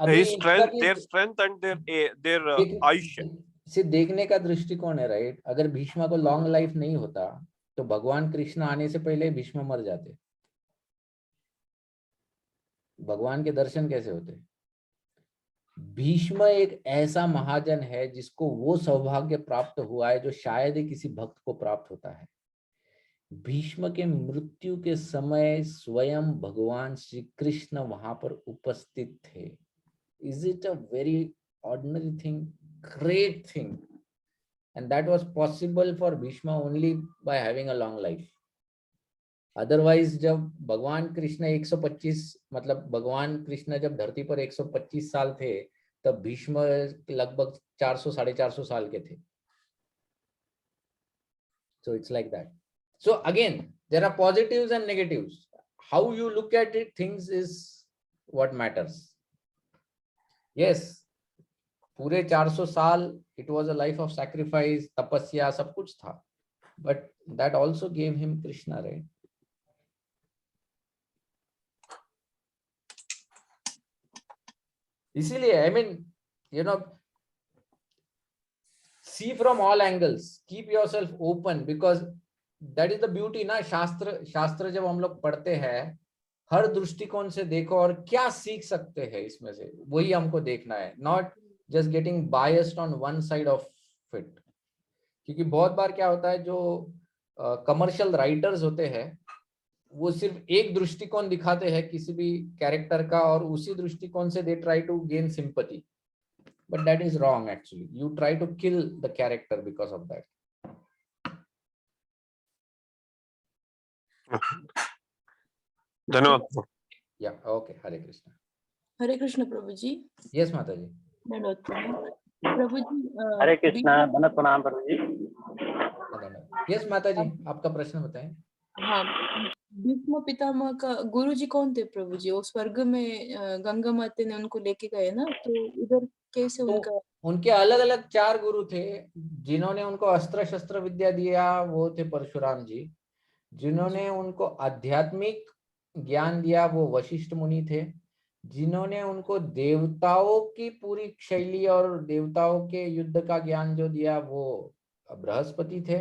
his strength, their strength and their ayush.
See, देखने का दृष्टिकोण है, right. अगर भीष्मा को long life नहीं होता तो भगवान कृष्ण आने से पहले भीष्म मर जाते. भगवान के दर्शन कैसे होते? भीष्म एक ऐसा महाजन है जिसको वो सौभाग्य प्राप्त हुआ है जो शायद ही किसी भक्त को प्राप्त होता है. भीष्म के मृत्यु के समय स्वयं भगवान श्री कृष्ण वहां पर उपस्थित थे. Is it a very ordinary thing? Great thing. And that was possible for Bhishma only by having a long life. Otherwise जब भगवान कृष्ण 125, मतलब भगवान कृष्ण जब धरती पर 125 साल थे, तब भीष्म लगभग 400-450 साल के थे. So it's like that. So again, there are positives and negatives. How you look at it, things is what matters. Yes, पूरे 400 साल it was a life of sacrifice, तपस्या, सब कुछ था. But that also gave him Krishna, right? इसीलिए I mean, see from all angles, keep yourself open, because that is the beauty ना. शास्त्र जब हम लोग पढ़ते हैं, हर दृष्टिकोण से देखो और क्या सीख सकते हैं इसमें से, वही हमको देखना है. Not just getting biased on one side of it. क्योंकि बहुत बार क्या होता है, जो कमर्शियल राइटर्स होते हैं वो सिर्फ एक दृष्टिकोण दिखाते हैं किसी भी कैरेक्टर का, और उसी दृष्टिकोण से they try to gain sympathy. But that is wrong actually. You try to kill the character because of that.
धन्यवाद.
Yeah, okay. Hare Krishna.
हरे कृष्ण प्रभु जी.
Yes, माता जी.
प्रभु जी.
हरे कृष्णा. धन्यवाद. प्रणाम प्रभु जी.
Yes, माता जी, आपका प्रश्न बताएं.
हाँ, भीष्म पितामह का गुरु जी कौन थे प्रभु जी? वो स्वर्ग में गंगा माता ने उनको लेके गए ना, तो इधर कैसे उनका?
उनके अलग अलग 4 गुरु थे. जिन्होंने उनको अस्त्र शस्त्र विद्या दिया वो थे परशुराम जी. जिन्होंने उनको आध्यात्मिक ज्ञान दिया वो वशिष्ठ मुनि थे. जिन्होंने उनको देवताओं की पूरी शैली और देवताओं के युद्ध का ज्ञान जो दिया वो बृहस्पति थे.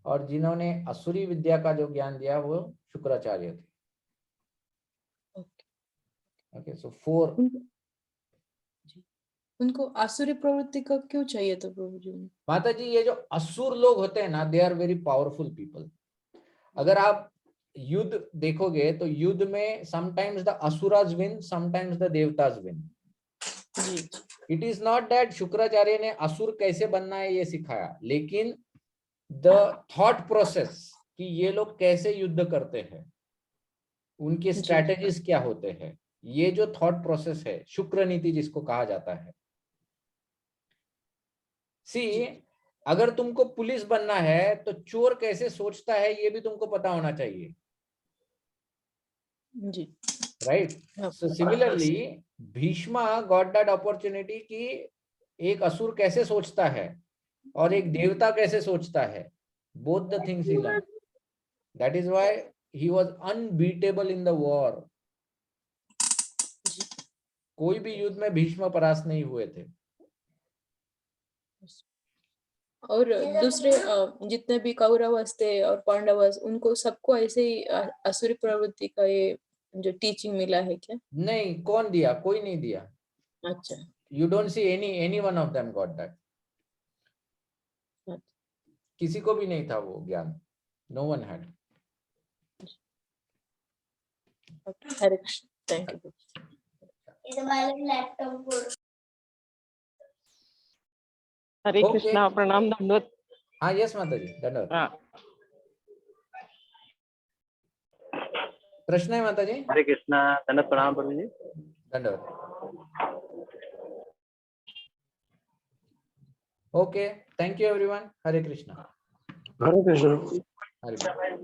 और जिन्होंने असुरी विद्या का जो ज्ञान दिया वो शुक्राचार्य थे. ओके, सो 4.
उनको आसुरी प्रवृत्ति का क्यों चाहिए था प्रभु जी?
माता जी, ये जो असुर लोग होते हैं ना, they are very powerful people. अगर आप युद्ध देखोगे तो युद्ध में sometimes the asuras win, sometimes the devtas win. It is not that Shukracharya ने असुर कैसे बनना है ये सिखाया, लेकिन द थॉट प्रोसेस कि ये लोग कैसे युद्ध करते हैं, उनके स्ट्रैटेजीज क्या होते हैं, ये जो थॉट प्रोसेस है, शुक्र नीति जिसको कहा जाता है, सी, अगर तुमको पुलिस बनना है तो चोर कैसे सोचता है ये भी तुमको पता होना चाहिए,
जी
राइट?
हाँ,
so similarly Bheeshma got that opportunity कि एक असुर कैसे सोचता है और एक देवता कैसे सोचता है, both the things he learn. That is why he was unbeatable in the war. कोई भी युद्ध में भीष्म परास्त नहीं हुए थे.
और दूसरे जितने भी कौरव थे और पांडव, उनको सबको ऐसे ही असुरी प्रवृत्ति का ये जो टीचिंग मिला है क्या?
नहीं, कौन दिया? कोई नहीं दिया.
अच्छा.
You don't see any one of them got that. किसी को भी नहीं था वो ज्ञान. No one had.
Hare Krishna. Thank you.
Hare
Okay.
Krishna, प्रणाम दंडवत.
हाँ, यस माता जी, धन्यवाद.
हाँ,
प्रश्न है माता जी?
हरे कृष्णा, दंडवत प्रणाम प्रभु जी.
धन्यवाद. Okay, thank you everyone. Hare Krishna.
Hare Krishna.
Hare Krishna.